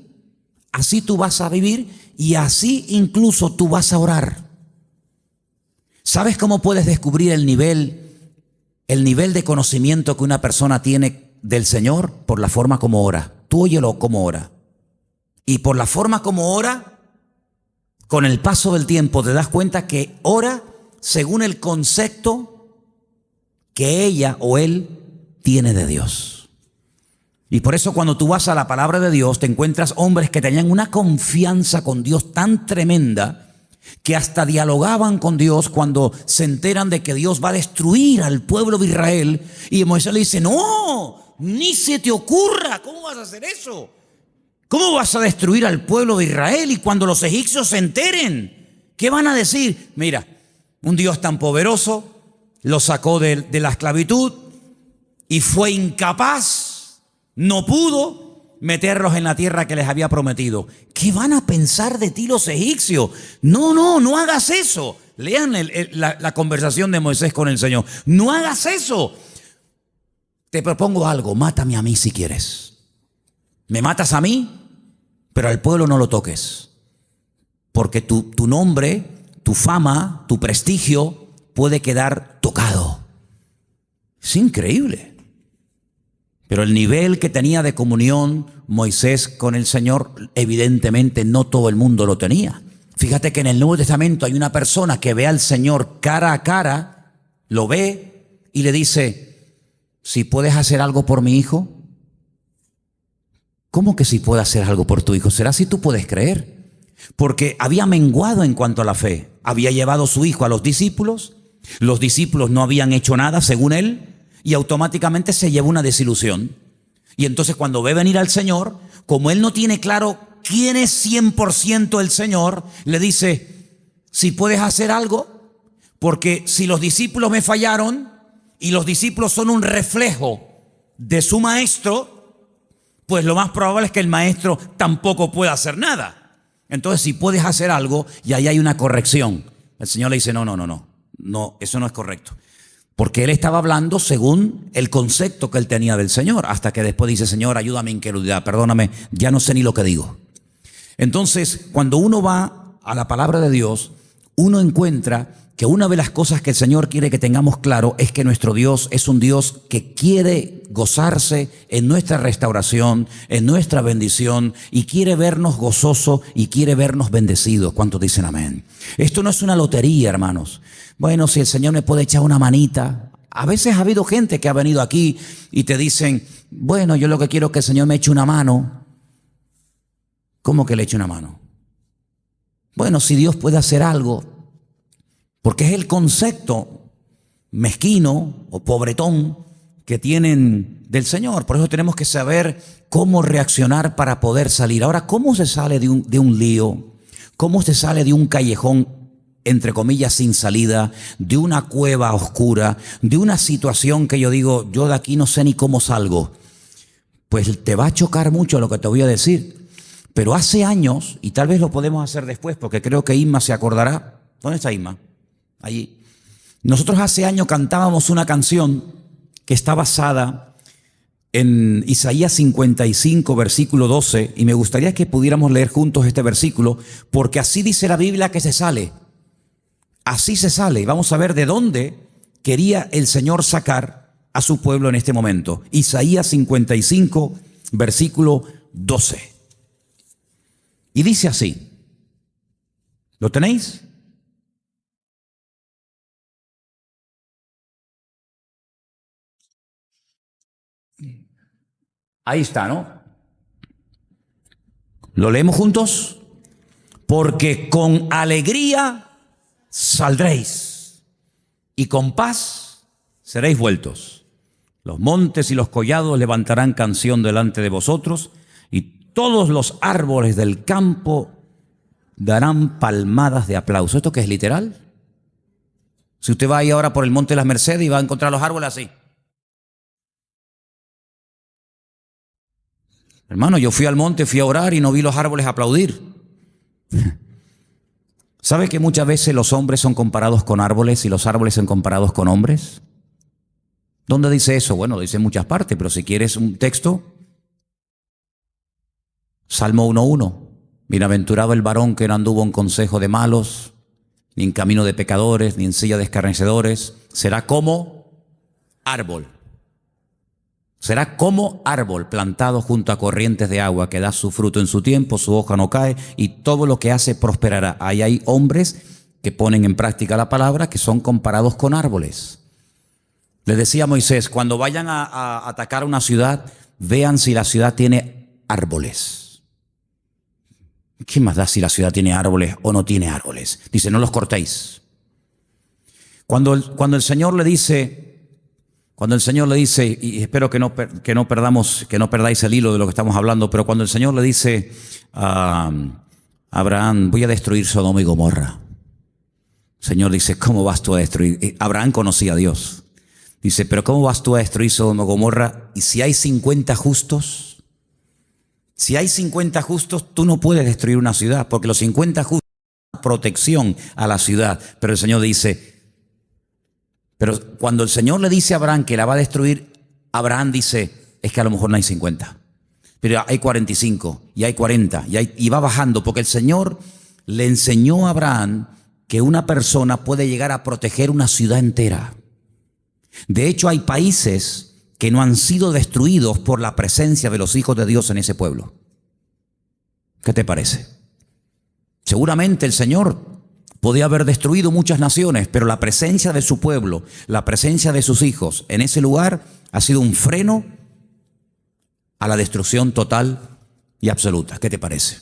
así tú vas a vivir y así incluso tú vas a orar. ¿Sabes cómo puedes descubrir el nivel de conocimiento que una persona tiene del Señor? Por la forma como ora. Tú óyelo como ora. Y por la forma como ora, con el paso del tiempo te das cuenta que ora según el concepto que ella o él tiene de Dios. Y por eso cuando tú vas a la palabra de Dios te encuentras hombres que tenían una confianza con Dios tan tremenda que hasta dialogaban con Dios cuando se enteran de que Dios va a destruir al pueblo de Israel. Y Moisés le dice, no, ni se te ocurra, ¿cómo vas a hacer eso? ¿Cómo vas a destruir al pueblo de Israel? Y cuando los egipcios se enteren, ¿qué van a decir? Mira, un Dios tan poderoso los sacó de la esclavitud y fue incapaz. No pudo meterlos en la tierra que les había prometido. ¿Qué van a pensar de ti los egipcios? No hagas eso. Lean la conversación de Moisés con el Señor. No hagas eso. Te propongo algo, mátame a mí si quieres. Me matas a mí, pero al pueblo no lo toques. Porque tu nombre, tu fama, tu prestigio puede quedar tocado. Es increíble. Pero el nivel que tenía de comunión Moisés con el Señor, evidentemente no todo el mundo lo tenía. Fíjate que en el Nuevo Testamento hay una persona que ve al Señor cara a cara, lo ve y le dice, si puedes hacer algo por mi hijo. ¿Cómo que si puedo hacer algo por tu hijo? ¿Será si tú puedes creer? Porque había menguado en cuanto a la fe. Había llevado su hijo a los discípulos no habían hecho nada según él. Y automáticamente se lleva una desilusión. Y entonces cuando ve venir al Señor, como él no tiene claro quién es 100% el Señor, le dice, si puedes hacer algo, porque si los discípulos me fallaron y los discípulos son un reflejo de su maestro, pues lo más probable es que el maestro tampoco pueda hacer nada. Entonces si puedes hacer algo, y ahí hay una corrección. El Señor le dice, no, eso no es correcto. Porque él estaba hablando según el concepto que él tenía del Señor, hasta que después dice, Señor, ayúdame en incredulidad, perdóname, ya no sé ni lo que digo. Entonces, cuando uno va a la palabra de Dios, uno encuentra que una de las cosas que el Señor quiere que tengamos claro es que nuestro Dios es un Dios que quiere gozarse en nuestra restauración, en nuestra bendición, y quiere vernos gozosos y quiere vernos bendecidos. ¿Cuántos dicen amén? Esto no es una lotería, hermanos. Bueno, si el Señor me puede echar una manita. A veces ha habido gente que ha venido aquí y te dicen, bueno, yo lo que quiero es que el Señor me eche una mano. ¿Cómo que le eche una mano? Bueno, si Dios puede hacer algo, porque es el concepto mezquino o pobretón que tienen del Señor. Por eso tenemos que saber cómo reaccionar para poder salir. Ahora, ¿cómo se sale de un lío? ¿Cómo se sale de un callejón, entre comillas, sin salida, de una cueva oscura, de una situación que yo digo, yo de aquí no sé ni cómo salgo? Pues te va a chocar mucho lo que te voy a decir. Pero hace años, y tal vez lo podemos hacer después, porque creo que Isma se acordará. ¿Dónde está Isma? Allí. Nosotros hace años cantábamos una canción que está basada en Isaías 55, versículo 12, y me gustaría que pudiéramos leer juntos este versículo, porque así dice la Biblia que se sale. Así se sale. Y vamos a ver de dónde quería el Señor sacar a su pueblo en este momento. Isaías 55, versículo 12. Y dice así. ¿Lo tenéis? Ahí está, ¿no? ¿Lo leemos juntos? Porque con alegría saldréis y con paz seréis vueltos. Los montes y los collados levantarán canción delante de vosotros y todos los árboles del campo darán palmadas de aplauso. ¿Esto qué es literal? Si usted va ahí ahora por el monte de las Mercedes y va a encontrar los árboles así. Hermano, yo fui al monte, fui a orar y no vi los árboles aplaudir. ¿Sabe que muchas veces los hombres son comparados con árboles y los árboles son comparados con hombres? ¿Dónde dice eso? Bueno, dice en muchas partes, pero si quieres un texto, Salmo 1:1. Bienaventurado el varón que no anduvo en consejo de malos, ni en camino de pecadores, ni en silla de escarnecedores. Será como árbol. Será como árbol plantado junto a corrientes de agua, que da su fruto en su tiempo, su hoja no cae, y todo lo que hace prosperará. Ahí hay hombres que ponen en práctica la palabra, que son comparados con árboles. Le decía a Moisés, cuando vayan a atacar una ciudad, vean si la ciudad tiene árboles. ¿Qué más da si la ciudad tiene árboles o no tiene árboles? Dice, no los cortéis. Cuando el Señor le dice, y espero que no perdáis el hilo de lo que estamos hablando, pero cuando el Señor le dice a Abraham, voy a destruir Sodoma y Gomorra. El Señor dice, ¿cómo vas tú a destruir? Abraham conocía a Dios. Dice, pero ¿cómo vas tú a destruir Sodoma y Gomorra? Y si hay 50 justos, tú no puedes destruir una ciudad, porque los 50 justos dan protección a la ciudad. Pero el Señor dice, pero cuando el Señor le dice a Abraham que la va a destruir, Abraham dice, es que a lo mejor no hay 50, pero hay 45 y hay 40 y va bajando, porque el Señor le enseñó a Abraham que una persona puede llegar a proteger una ciudad entera. De hecho, hay países que no han sido destruidos por la presencia de los hijos de Dios en ese pueblo. ¿Qué te parece? Seguramente el Señor podía haber destruido muchas naciones, pero la presencia de su pueblo, la presencia de sus hijos en ese lugar ha sido un freno a la destrucción total y absoluta. ¿Qué te parece?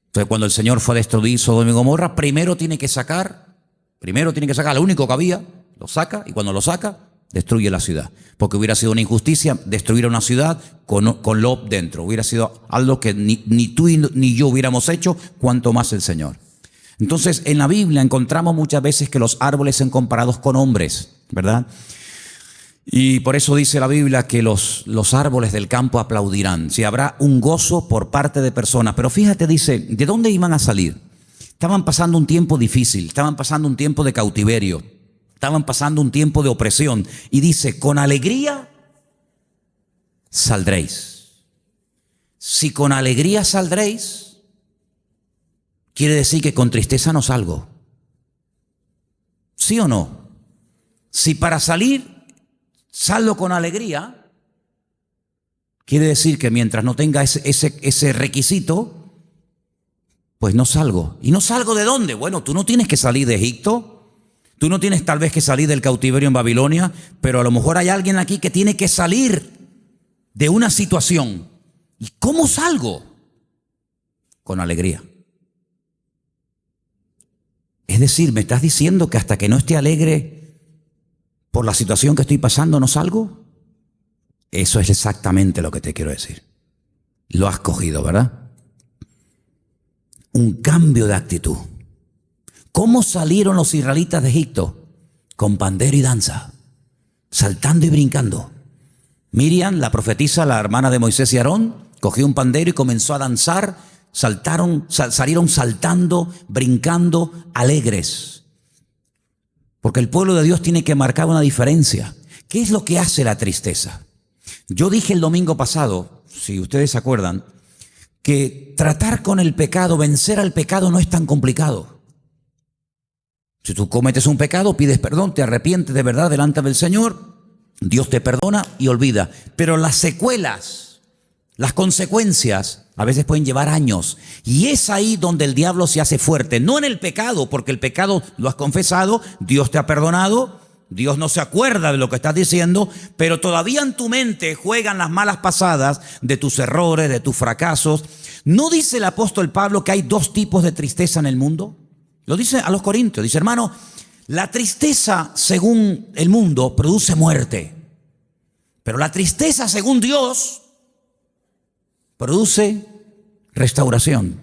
Entonces, cuando el Señor fue a destruir Sodoma y Gomorra, primero tiene que sacar lo único que había, lo saca, y cuando lo saca, destruye la ciudad. Porque hubiera sido una injusticia destruir una ciudad con Lot dentro. Hubiera sido algo que ni tú ni yo hubiéramos hecho, cuanto más el Señor. Entonces, en la Biblia encontramos muchas veces que los árboles son comparados con hombres, ¿verdad? Y por eso dice la Biblia que los árboles del campo aplaudirán. Si habrá un gozo por parte de personas. Pero fíjate, dice, ¿de dónde iban a salir? Estaban pasando un tiempo difícil, estaban pasando un tiempo de cautiverio, estaban pasando un tiempo de opresión. Y dice, con alegría saldréis. Si con alegría saldréis, quiere decir que con tristeza no salgo. ¿Sí o no? Si para salir salgo con alegría, quiere decir que mientras no tenga ese requisito, pues no salgo. ¿Y no salgo de dónde? Bueno, tú no tienes que salir de Egipto, tú no tienes tal vez que salir del cautiverio en Babilonia, pero a lo mejor hay alguien aquí que tiene que salir de una situación. ¿Y cómo salgo? Con alegría. Es decir, ¿me estás diciendo que hasta que no esté alegre por la situación que estoy pasando no salgo? Eso es exactamente lo que te quiero decir. Lo has cogido, ¿verdad? Un cambio de actitud. ¿Cómo salieron los israelitas de Egipto? Con pandero y danza, saltando y brincando. Miriam, la profetisa, la hermana de Moisés y Aarón, cogió un pandero y comenzó a danzar. Salieron saltando, brincando, alegres. Porque el pueblo de Dios tiene que marcar una diferencia. ¿Qué es lo que hace la tristeza? Yo dije el domingo pasado, si ustedes se acuerdan, que tratar con el pecado, vencer al pecado no es tan complicado. Si tú cometes un pecado, pides perdón, te arrepientes de verdad delante del Señor, Dios te perdona y olvida. Pero las secuelas, las consecuencias, a veces pueden llevar años. Y es ahí donde el diablo se hace fuerte. No en el pecado, porque el pecado lo has confesado, Dios te ha perdonado, Dios no se acuerda de lo que estás diciendo, pero todavía en tu mente juegan las malas pasadas de tus errores, de tus fracasos. ¿No dice el apóstol Pablo que hay dos tipos de tristeza en el mundo? Lo dice a los Corintios. Dice, hermano, la tristeza según el mundo produce muerte, pero la tristeza según Dios produce restauración.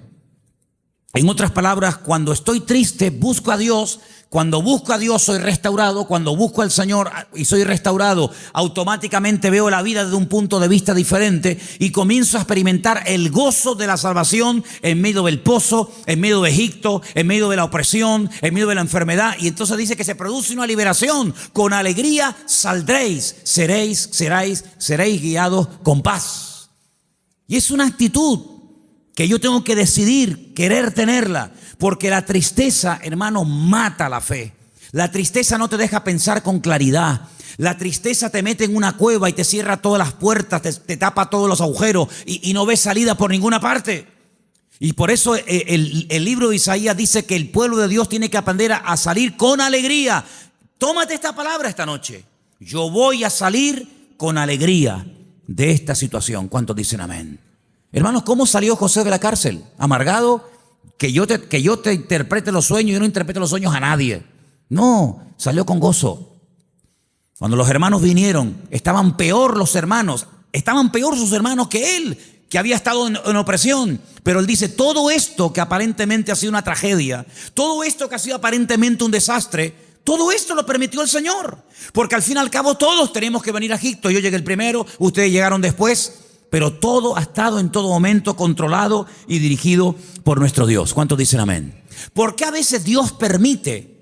En otras palabras, cuando estoy triste, busco a Dios. Cuando busco a Dios, soy restaurado. Cuando busco al Señor y soy restaurado, automáticamente veo la vida desde un punto de vista diferente y comienzo a experimentar el gozo de la salvación en medio del pozo, en medio de Egipto, en medio de la opresión, en medio de la enfermedad. Y entonces dice que se produce una liberación. Con alegría saldréis, seréis guiados con paz. Y es una actitud que yo tengo que decidir, querer tenerla, porque la tristeza, hermano, mata la fe. La tristeza no te deja pensar con claridad. La tristeza te mete en una cueva y te cierra todas las puertas, te tapa todos los agujeros y no ves salida por ninguna parte. Y por eso el libro de Isaías dice que el pueblo de Dios tiene que aprender a salir con alegría. Tómate esta palabra esta noche. Yo voy a salir con alegría de esta situación. ¿Cuántos dicen amén? Hermanos, ¿cómo salió José de la cárcel? Amargado, que yo te interprete los sueños. Yo no interpreto los sueños a nadie. No, salió con gozo. Cuando los hermanos vinieron, estaban peor sus hermanos que él, que había estado en opresión. Pero él dice, todo esto que aparentemente ha sido una tragedia, todo esto que ha sido aparentemente un desastre, todo esto lo permitió el Señor. Porque al fin y al cabo todos tenemos que venir a Egipto. Yo llegué el primero, ustedes llegaron después. Pero todo ha estado en todo momento controlado y dirigido por nuestro Dios. ¿Cuántos dicen amén? ¿Por qué a veces Dios permite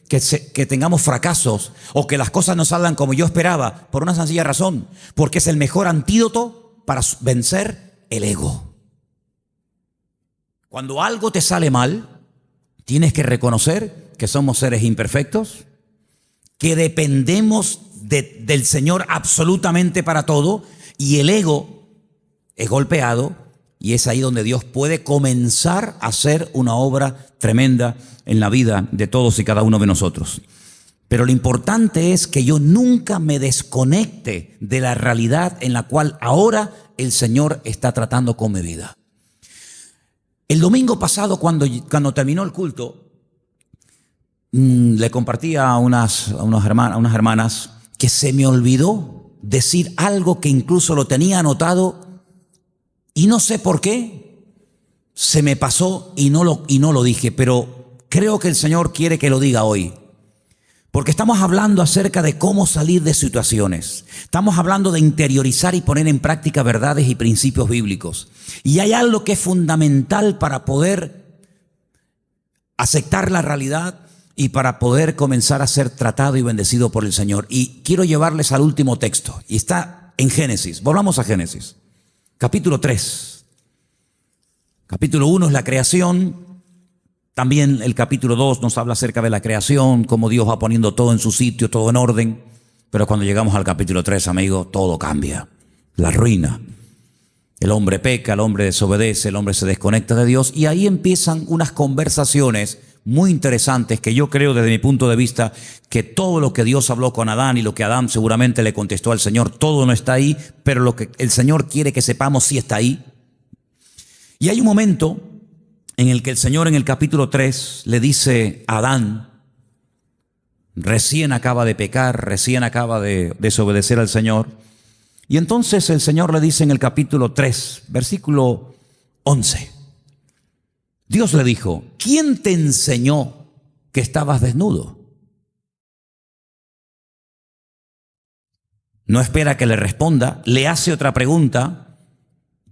que tengamos fracasos o que las cosas no salgan como yo esperaba? Por una sencilla razón. Porque es el mejor antídoto para vencer el ego. Cuando algo te sale mal, tienes que reconocer que somos seres imperfectos, que dependemos del Señor absolutamente para todo, y el ego es golpeado, y es ahí donde Dios puede comenzar a hacer una obra tremenda en la vida de todos y cada uno de nosotros. Pero lo importante es que yo nunca me desconecte de la realidad en la cual ahora el Señor está tratando con mi vida. El domingo pasado, cuando terminó el culto, le compartí a unas hermanas que se me olvidó decir algo que incluso lo tenía anotado y no sé por qué se me pasó y no lo dije, pero creo que el Señor quiere que lo diga hoy. Porque estamos hablando acerca de cómo salir de situaciones. Estamos hablando de interiorizar y poner en práctica verdades y principios bíblicos. Y hay algo que es fundamental para poder aceptar la realidad y para poder comenzar a ser tratado y bendecido por el Señor. Y quiero llevarles al último texto. Y está en Génesis. Volvamos a Génesis. Capítulo 3. Capítulo 1 es la creación. También el capítulo 2 nos habla acerca de la creación, cómo Dios va poniendo todo en su sitio, todo en orden. Pero cuando llegamos al capítulo 3, amigo, todo cambia. La ruina. El hombre peca, el hombre desobedece, el hombre se desconecta de Dios. Y ahí empiezan unas conversaciones muy interesantes que yo creo desde mi punto de vista que todo lo que Dios habló con Adán y lo que Adán seguramente le contestó al Señor, todo no está ahí, pero lo que el Señor quiere que sepamos sí está ahí. Y hay un momento en el que el Señor en el capítulo 3 le dice a Adán, recién acaba de pecar, recién acaba de desobedecer al Señor. Y entonces el Señor le dice en el capítulo 3, versículo 11, Dios le dijo: ¿quién te enseñó que estabas desnudo? No espera que le responda, le hace otra pregunta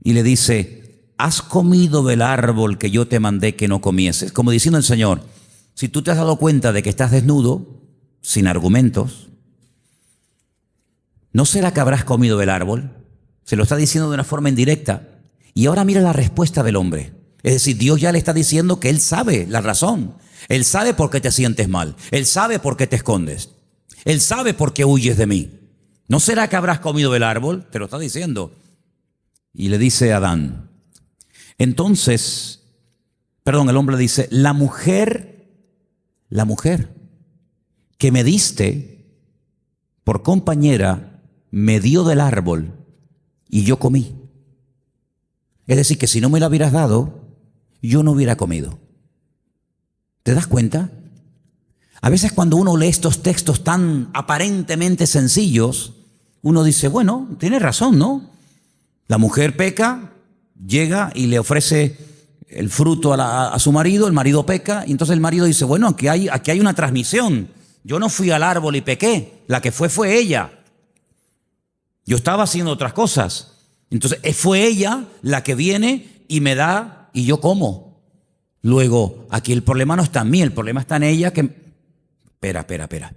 y le dice: ¿has comido del árbol que yo te mandé que no comieses? Como diciendo el Señor: si tú te has dado cuenta de que estás desnudo, sin argumentos, ¿no será que habrás comido del árbol? Se lo está diciendo de una forma indirecta. Y ahora mira la respuesta del hombre. Es decir, Dios ya le está diciendo que Él sabe la razón. Él sabe por qué te sientes mal. Él sabe por qué te escondes. Él sabe por qué huyes de mí. ¿No será que habrás comido del árbol? Te lo está diciendo. Y le dice a Adán. Entonces, el hombre dice: la mujer que me diste por compañera me dio del árbol y yo comí. Es decir, que si no me la hubieras dado, yo no hubiera comido. ¿Te das cuenta? A veces cuando uno lee estos textos tan aparentemente sencillos, uno dice: bueno, tiene razón, ¿no? La mujer peca, llega y le ofrece el fruto a su marido, el marido peca, y entonces el marido dice: bueno, aquí hay una transmisión. Yo no fui al árbol y pequé, la que fue ella. Yo estaba haciendo otras cosas. Entonces fue ella la que viene y me da y yo como. Luego, aquí el problema no está en mí, el problema está en ella que... Espera.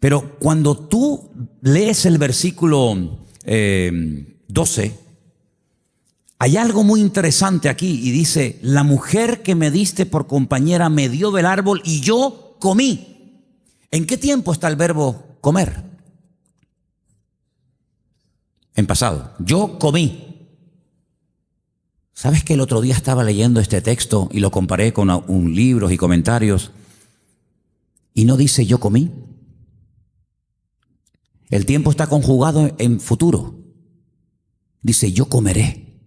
Pero cuando tú lees el versículo 12, hay algo muy interesante aquí y dice: la mujer que me diste por compañera me dio del árbol y yo comí. ¿En qué tiempo está el verbo comer? En pasado. Yo comí. ¿Sabes que el otro día estaba leyendo este texto y lo comparé con libros y comentarios y no dice yo comí? El tiempo está conjugado en futuro. Dice yo comeré.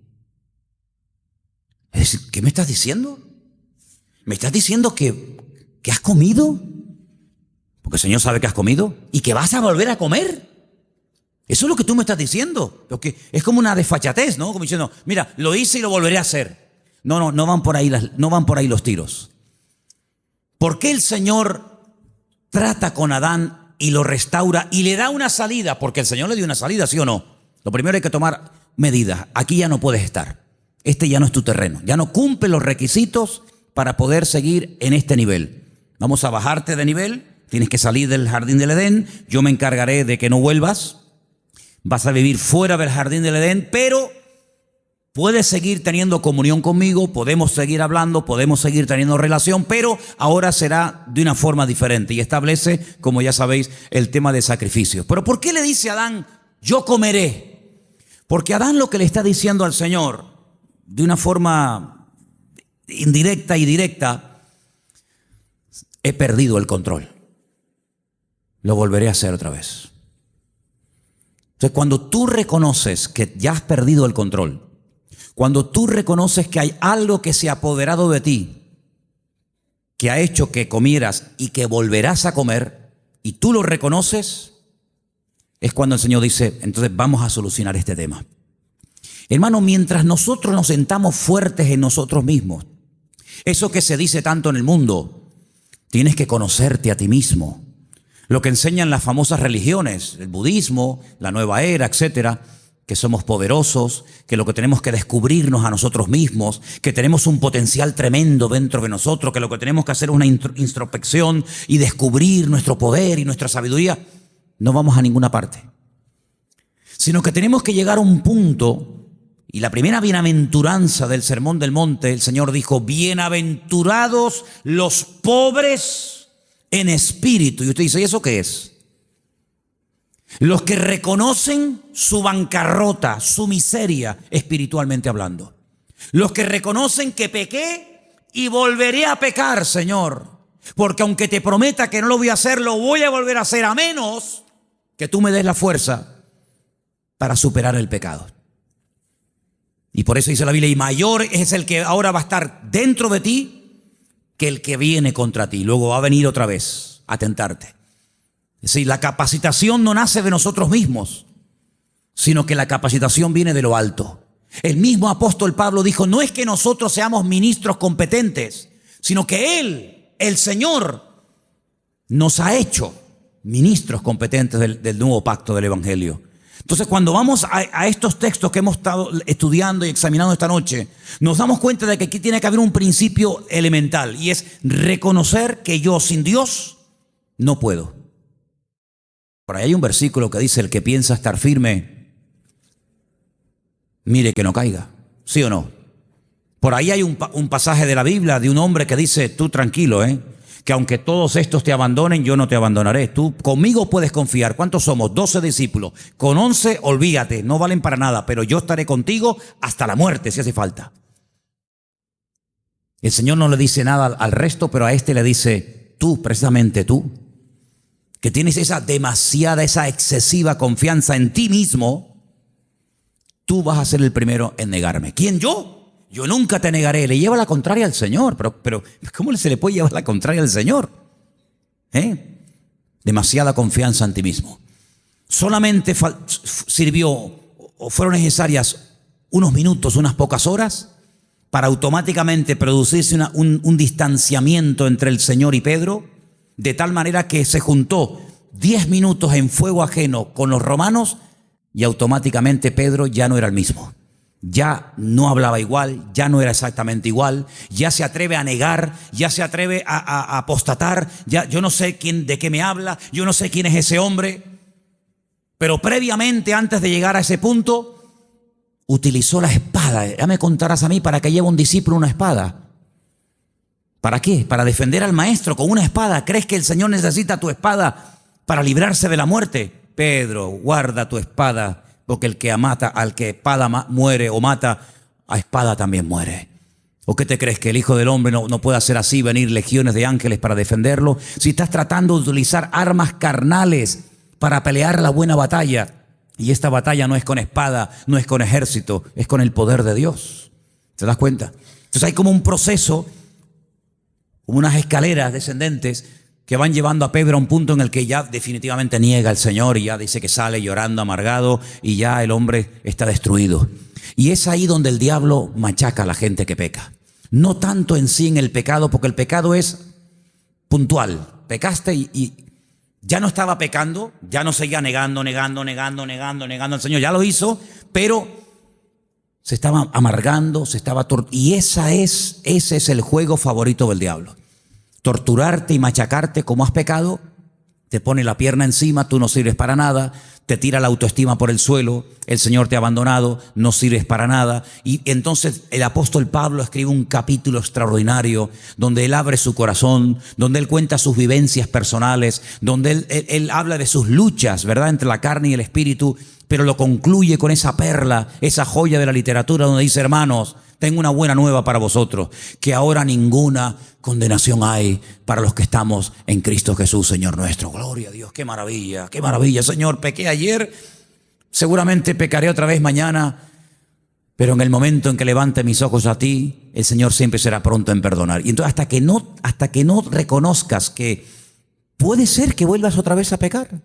Es decir, ¿qué me estás diciendo? ¿Me estás diciendo que has comido? Porque el Señor sabe que has comido y que vas a volver a comer. Eso es lo que tú me estás diciendo. Porque es como una desfachatez, ¿no? Como diciendo: mira, lo hice y lo volveré a hacer. No van por ahí los tiros. ¿Por qué el Señor trata con Adán y lo restaura y le da una salida? Porque el Señor le dio una salida, ¿sí o no? Lo primero hay que tomar medidas. Aquí ya no puedes estar. Este ya no es tu terreno. Ya no cumple los requisitos para poder seguir en este nivel. Vamos a bajarte de nivel. Tienes que salir del jardín del Edén. Yo me encargaré de que no vuelvas. Vas a vivir fuera del jardín del Edén, pero puedes seguir teniendo comunión conmigo, podemos seguir hablando, podemos seguir teniendo relación, pero ahora será de una forma diferente y establece, como ya sabéis, el tema de sacrificios. Pero ¿por qué le dice a Adán, yo comeré? Porque Adán lo que le está diciendo al Señor, de una forma indirecta y directa: he perdido el control. Lo volveré a hacer otra vez. Entonces, cuando tú reconoces que ya has perdido el control, cuando tú reconoces que hay algo que se ha apoderado de ti, que ha hecho que comieras y que volverás a comer, y tú lo reconoces, es cuando el Señor dice: entonces vamos a solucionar este tema. Hermano, mientras nosotros nos sentamos fuertes en nosotros mismos, eso que se dice tanto en el mundo, tienes que conocerte a ti mismo. Lo que enseñan las famosas religiones, el budismo, la nueva era, etcétera, que somos poderosos, que lo que tenemos que descubrirnos a nosotros mismos, que tenemos un potencial tremendo dentro de nosotros, que lo que tenemos que hacer es una introspección y descubrir nuestro poder y nuestra sabiduría. No vamos a ninguna parte. Sino que tenemos que llegar a un punto, y la primera bienaventuranza del Sermón del Monte, el Señor dijo: bienaventurados los pobres en espíritu. Y usted dice: ¿y eso qué es? Los que reconocen su bancarrota, su miseria, espiritualmente hablando. Los que reconocen que pequé y volveré a pecar, Señor. Porque aunque te prometa que no lo voy a hacer, lo voy a volver a hacer, a menos que tú me des la fuerza para superar el pecado. Y por eso dice la Biblia: y mayor es el que ahora va a estar dentro de ti que el que viene contra ti. Luego va a venir otra vez a tentarte. Es decir, la capacitación no nace de nosotros mismos, sino que la capacitación viene de lo alto. El mismo apóstol Pablo dijo, no es que nosotros seamos ministros competentes, sino que Él, el Señor, nos ha hecho ministros competentes del nuevo pacto del Evangelio. Entonces, cuando vamos a estos textos que hemos estado estudiando y examinando esta noche, nos damos cuenta de que aquí tiene que haber un principio elemental, y es reconocer que yo sin Dios no puedo. Por ahí hay un versículo que dice, el que piensa estar firme, mire que no caiga. ¿Sí o no? Por ahí hay un pasaje de la Biblia de un hombre que dice, tú tranquilo, que aunque todos estos te abandonen, yo no te abandonaré. Tú conmigo puedes confiar. ¿Cuántos somos? 12 discípulos. Con 11, olvídate, no valen para nada, pero yo estaré contigo hasta la muerte si hace falta. El Señor no le dice nada al resto, pero a este le dice, tú, precisamente tú, que tienes esa excesiva confianza en ti mismo, tú vas a ser el primero en negarme. ¿Quién, yo? Yo nunca te negaré. Le lleva la contraria al Señor. Pero ¿cómo se le puede llevar la contraria al Señor? Demasiada confianza en ti mismo. Solamente sirvió o fueron necesarias unos minutos, unas pocas horas, para automáticamente producirse un distanciamiento entre el Señor y Pedro, de tal manera que se juntó 10 minutos en fuego ajeno con los romanos y automáticamente Pedro ya no era el mismo. Ya no hablaba igual, ya no era exactamente igual, ya se atreve a negar, ya se atreve a apostatar, ya yo no sé de qué me habla, yo no sé quién es ese hombre. Pero previamente, antes de llegar a ese punto, utilizó la espada. Ya me contarás a mí para qué lleva un discípulo una espada. ¿Para qué? Para defender al maestro con una espada. ¿Crees que el Señor necesita tu espada para librarse de la muerte? Pedro, guarda tu espada, porque el que mata, al que espada muere o mata, a espada también muere. ¿O qué te crees? ¿Que el Hijo del Hombre no puede hacer así, venir legiones de ángeles para defenderlo? Si estás tratando de utilizar armas carnales para pelear la buena batalla, y esta batalla no es con espada, no es con ejército, es con el poder de Dios. ¿Te das cuenta? Entonces hay como un proceso, como unas escaleras descendentes que van llevando a Pedro a un punto en el que ya definitivamente niega al Señor y ya dice que sale llorando, amargado, y ya el hombre está destruido. Y es ahí donde el diablo machaca a la gente que peca. No tanto en sí en el pecado, porque el pecado es puntual. Pecaste y ya no estaba pecando, ya no seguía negando al Señor. Ya lo hizo, pero se estaba amargando, y ese es el juego favorito del diablo. Torturarte y machacarte como has pecado, te pone la pierna encima, tú no sirves para nada, te tira la autoestima por el suelo, el Señor te ha abandonado, no sirves para nada. Y entonces el apóstol Pablo escribe un capítulo extraordinario donde él abre su corazón, donde él cuenta sus vivencias personales, donde él habla de sus luchas, ¿verdad?, entre la carne y el espíritu, pero lo concluye con esa perla, esa joya de la literatura donde dice, hermanos, tengo una buena nueva para vosotros, que ahora ninguna condenación hay para los que estamos en Cristo Jesús, Señor nuestro. Gloria a Dios, qué maravilla, Señor. Pequé ayer, seguramente pecaré otra vez mañana, pero en el momento en que levante mis ojos a ti, el Señor siempre será pronto en perdonar. Y entonces hasta que no reconozcas que puede ser que vuelvas otra vez a pecar,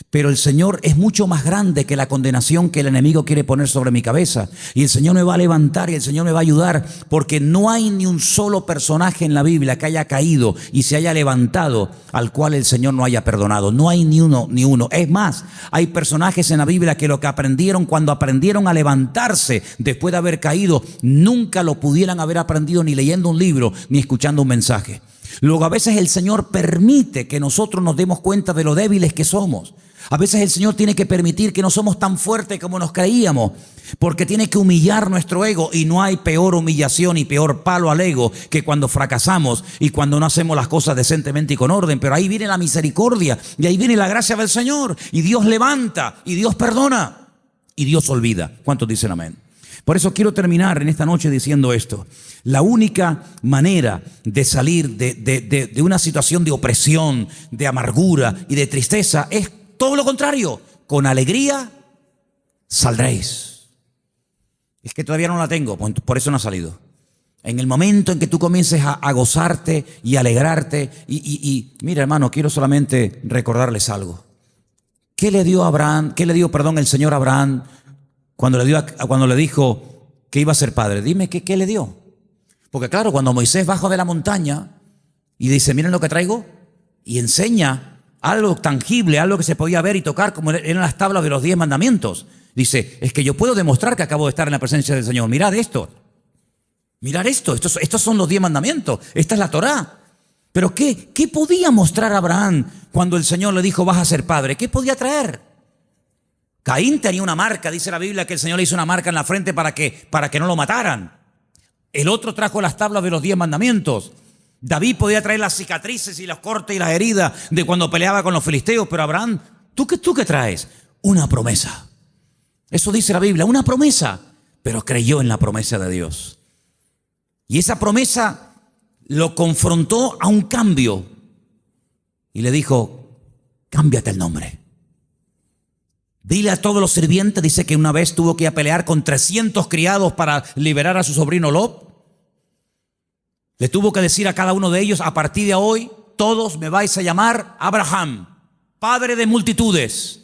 pero el Señor es mucho más grande que la condenación que el enemigo quiere poner sobre mi cabeza. Y el Señor me va a levantar y el Señor me va a ayudar, porque no hay ni un solo personaje en la Biblia que haya caído y se haya levantado al cual el Señor no haya perdonado. No hay ni uno. Es más, hay personajes en la Biblia que lo que aprendieron cuando aprendieron a levantarse después de haber caído, nunca lo pudieran haber aprendido ni leyendo un libro ni escuchando un mensaje. Luego a veces el Señor permite que nosotros nos demos cuenta de lo débiles que somos. A veces el Señor tiene que permitir que no somos tan fuertes como nos creíamos, porque tiene que humillar nuestro ego, y no hay peor humillación y peor palo al ego que cuando fracasamos y cuando no hacemos las cosas decentemente y con orden. Pero ahí viene la misericordia y ahí viene la gracia del Señor, y Dios levanta y Dios perdona y Dios olvida. ¿Cuántos dicen amén? Por eso quiero terminar en esta noche diciendo esto. La única manera de salir de una situación de opresión, de amargura y de tristeza es todo lo contrario. Con alegría saldréis. Es que todavía no la tengo, por eso no ha salido. En el momento en que tú comiences a gozarte y alegrarte. Mira, hermano, quiero solamente recordarles algo. ¿Qué le dio a Abraham? ¿Qué le dio, perdón, el Señor a Abraham cuando le dijo que iba a ser padre? Dime, ¿qué le dio? Porque claro, cuando Moisés bajó de la montaña y dice, miren lo que traigo, y enseña algo tangible, algo que se podía ver y tocar, como eran las tablas de los 10 mandamientos. Dice, es que yo puedo demostrar que acabo de estar en la presencia del Señor. Mirad esto. Mirad esto. Estos son los 10 mandamientos. Esta es la Torá. Pero ¿qué podía mostrar Abraham cuando el Señor le dijo, vas a ser padre? ¿Qué podía traer? Caín tenía una marca. Dice la Biblia que el Señor le hizo una marca en la frente para que no lo mataran. El otro trajo las tablas de los 10 mandamientos. David podía traer las cicatrices y los cortes y las heridas de cuando peleaba con los filisteos. Pero Abraham, ¿tú qué traes? Una promesa. Eso dice la Biblia, una promesa. Pero creyó en la promesa de Dios. Y esa promesa lo confrontó a un cambio. Y le dijo, cámbiate el nombre. Dile a todos los sirvientes, dice que una vez tuvo que ir a pelear con 300 criados para liberar a su sobrino Lot. Le tuvo que decir a cada uno de ellos, a partir de hoy, todos me vais a llamar Abraham, padre de multitudes.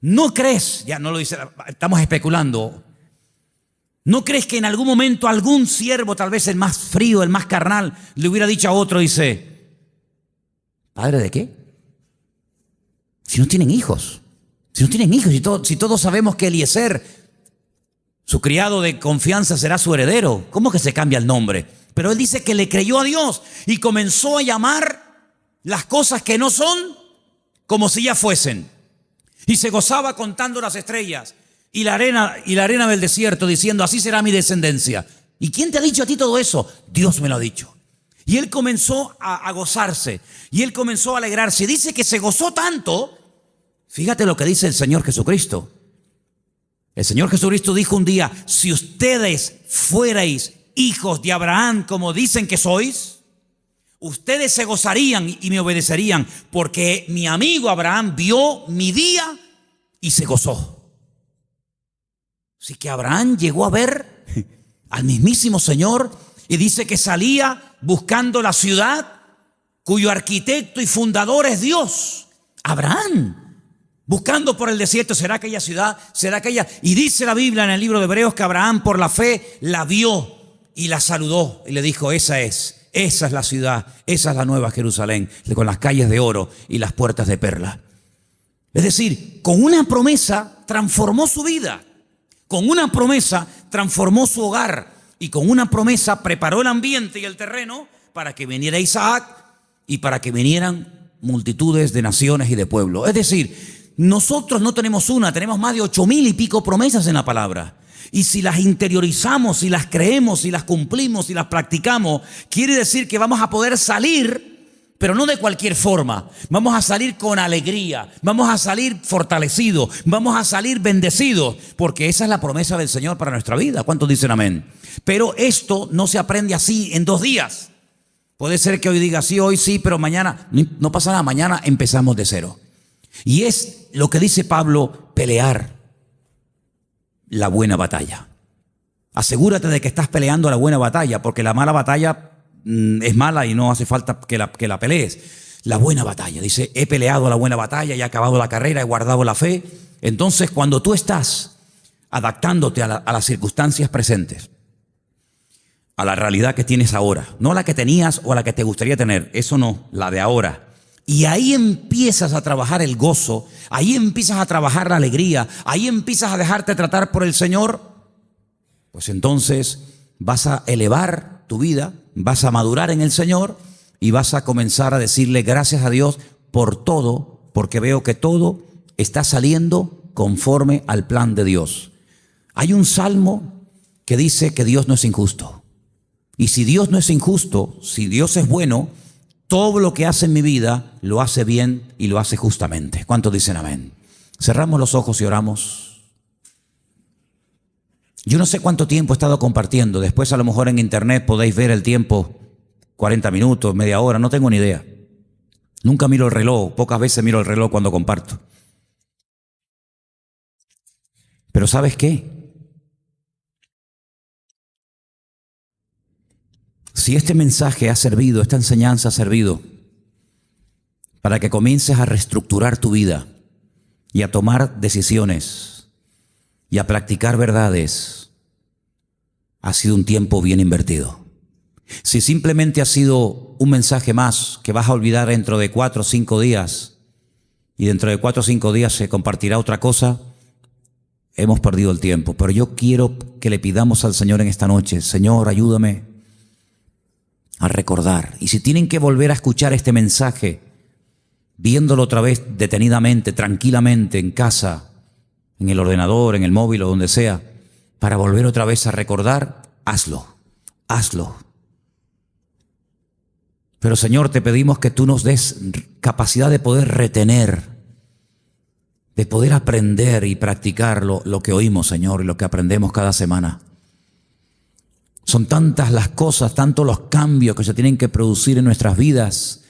¿No crees? Ya no lo dice, estamos especulando. ¿No crees que en algún momento algún siervo, tal vez el más frío, el más carnal, le hubiera dicho a otro, dice, ¿padre de qué? Si no tienen hijos. Si no tienen hijos, si todos sabemos que Eliezer, su criado de confianza, será su heredero, ¿cómo que se cambia el nombre? Pero él dice que le creyó a Dios y comenzó a llamar las cosas que no son como si ya fuesen. Y se gozaba contando las estrellas y la arena del desierto, diciendo, así será mi descendencia. ¿Y quién te ha dicho a ti todo eso? Dios me lo ha dicho. Y él comenzó a gozarse y él comenzó a alegrarse. Dice que se gozó tanto. Fíjate lo que dice el Señor Jesucristo. El Señor Jesucristo dijo un día, si ustedes fuerais hijos de Abraham como dicen que sois, ustedes se gozarían y me obedecerían, porque mi amigo Abraham vio mi día y se gozó. Así que Abraham llegó a ver al mismísimo Señor y dice que salía buscando la ciudad cuyo arquitecto y fundador es Dios. Abraham, buscando por el desierto, ¿será aquella ciudad? ¿Será aquella? Y dice la Biblia en el libro de Hebreos que Abraham por la fe la vio y la saludó y le dijo, esa es la ciudad, esa es la nueva Jerusalén, con las calles de oro y las puertas de perla. Es decir, con una promesa transformó su vida, con una promesa transformó su hogar y con una promesa preparó el ambiente y el terreno para que viniera Isaac y para que vinieran multitudes de naciones y de pueblos. Es decir, nosotros no tenemos una, tenemos más de 8,000 y pico promesas en la palabra. Y si las interiorizamos, si las creemos, si las cumplimos, si las practicamos, quiere decir que vamos a poder salir, pero no de cualquier forma. Vamos a salir con alegría, vamos a salir fortalecidos, vamos a salir bendecidos, porque esa es la promesa del Señor para nuestra vida. ¿Cuántos dicen amén? Pero esto no se aprende así en 2 días. Puede ser que hoy diga sí, hoy sí, pero mañana no pasa nada, mañana empezamos de cero. Y es lo que dice Pablo, pelear la buena batalla. Asegúrate de que estás peleando la buena batalla, porque la mala batalla es mala y no hace falta que la pelees. La buena batalla, dice, he peleado la buena batalla, he acabado la carrera, he guardado la fe. Entonces, cuando tú estás adaptándote a las circunstancias presentes, a la realidad que tienes ahora, no la que tenías o la que te gustaría tener, eso no, la de ahora. Y ahí empiezas a trabajar el gozo, ahí empiezas a trabajar la alegría, ahí empiezas a dejarte tratar por el Señor, pues entonces vas a elevar tu vida, vas a madurar en el Señor y vas a comenzar a decirle gracias a Dios por todo, porque veo que todo está saliendo conforme al plan de Dios. Hay un salmo que dice que Dios no es injusto. Y si Dios no es injusto, si Dios es bueno, todo lo que hace en mi vida lo hace bien y lo hace justamente. ¿Cuántos dicen amén? Cerramos los ojos y oramos. Yo no sé cuánto tiempo he estado compartiendo. Después a lo mejor en internet podéis ver el tiempo, 40 minutos, media hora, no tengo ni idea. Nunca miro el reloj, pocas veces miro el reloj cuando comparto. Pero ¿sabes qué? Si este mensaje ha servido, esta enseñanza ha servido para que comiences a reestructurar tu vida y a tomar decisiones y a practicar verdades, ha sido un tiempo bien invertido. Si simplemente ha sido un mensaje más que vas a olvidar dentro de 4 o 5 días y dentro de 4 o 5 días se compartirá otra cosa, hemos perdido el tiempo. Pero yo quiero que le pidamos al Señor en esta noche: Señor, ayúdame a recordar. Y si tienen que volver a escuchar este mensaje, viéndolo otra vez detenidamente, tranquilamente, en casa, en el ordenador, en el móvil o donde sea, para volver otra vez a recordar, hazlo. Pero Señor, te pedimos que tú nos des capacidad de poder retener, de poder aprender y practicar lo que oímos, Señor, y lo que aprendemos cada semana. Son tantas las cosas, tantos los cambios que se tienen que producir en nuestras vidas,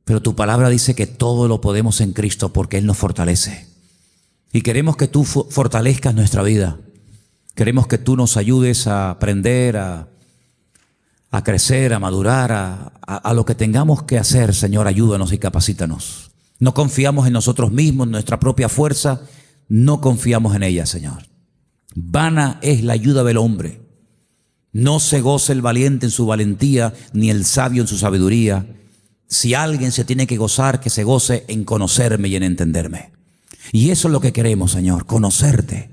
pero tu palabra dice que todo lo podemos en Cristo porque Él nos fortalece. Y queremos que tú fortalezcas nuestra vida. Queremos que tú nos ayudes a aprender, a crecer, a madurar, a lo que tengamos que hacer. Señor, ayúdanos y capacítanos. No confiamos en nosotros mismos, en nuestra propia fuerza, no confiamos en ella, Señor. Vana es la ayuda del hombre. No se goce el valiente en su valentía, ni el sabio en su sabiduría. Si alguien se tiene que gozar, que se goce en conocerme y en entenderme. Y eso es lo que queremos, Señor, conocerte.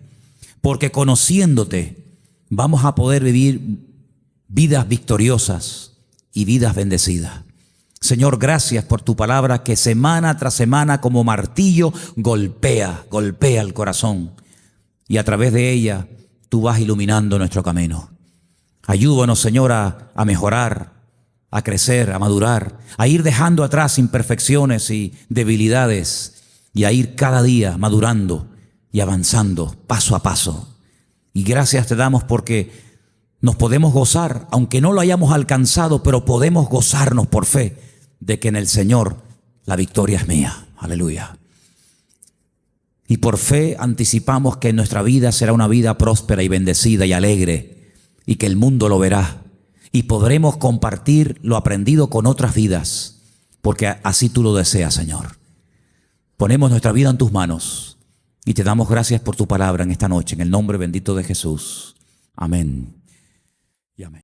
Porque conociéndote vamos a poder vivir vidas victoriosas y vidas bendecidas. Señor, gracias por tu palabra que semana tras semana como martillo golpea el corazón. Y a través de ella tú vas iluminando nuestro camino. Ayúdanos, Señor, a mejorar, a crecer, a madurar, a ir dejando atrás imperfecciones y debilidades y a ir cada día madurando y avanzando paso a paso. Y gracias te damos porque nos podemos gozar, aunque no lo hayamos alcanzado, pero podemos gozarnos por fe de que en el Señor la victoria es mía. Aleluya. Y por fe anticipamos que nuestra vida será una vida próspera y bendecida y alegre, y que el mundo lo verá y podremos compartir lo aprendido con otras vidas, porque así tú lo deseas, Señor. Ponemos nuestra vida en tus manos y te damos gracias por tu palabra en esta noche, en el nombre bendito de Jesús. Amén y amén.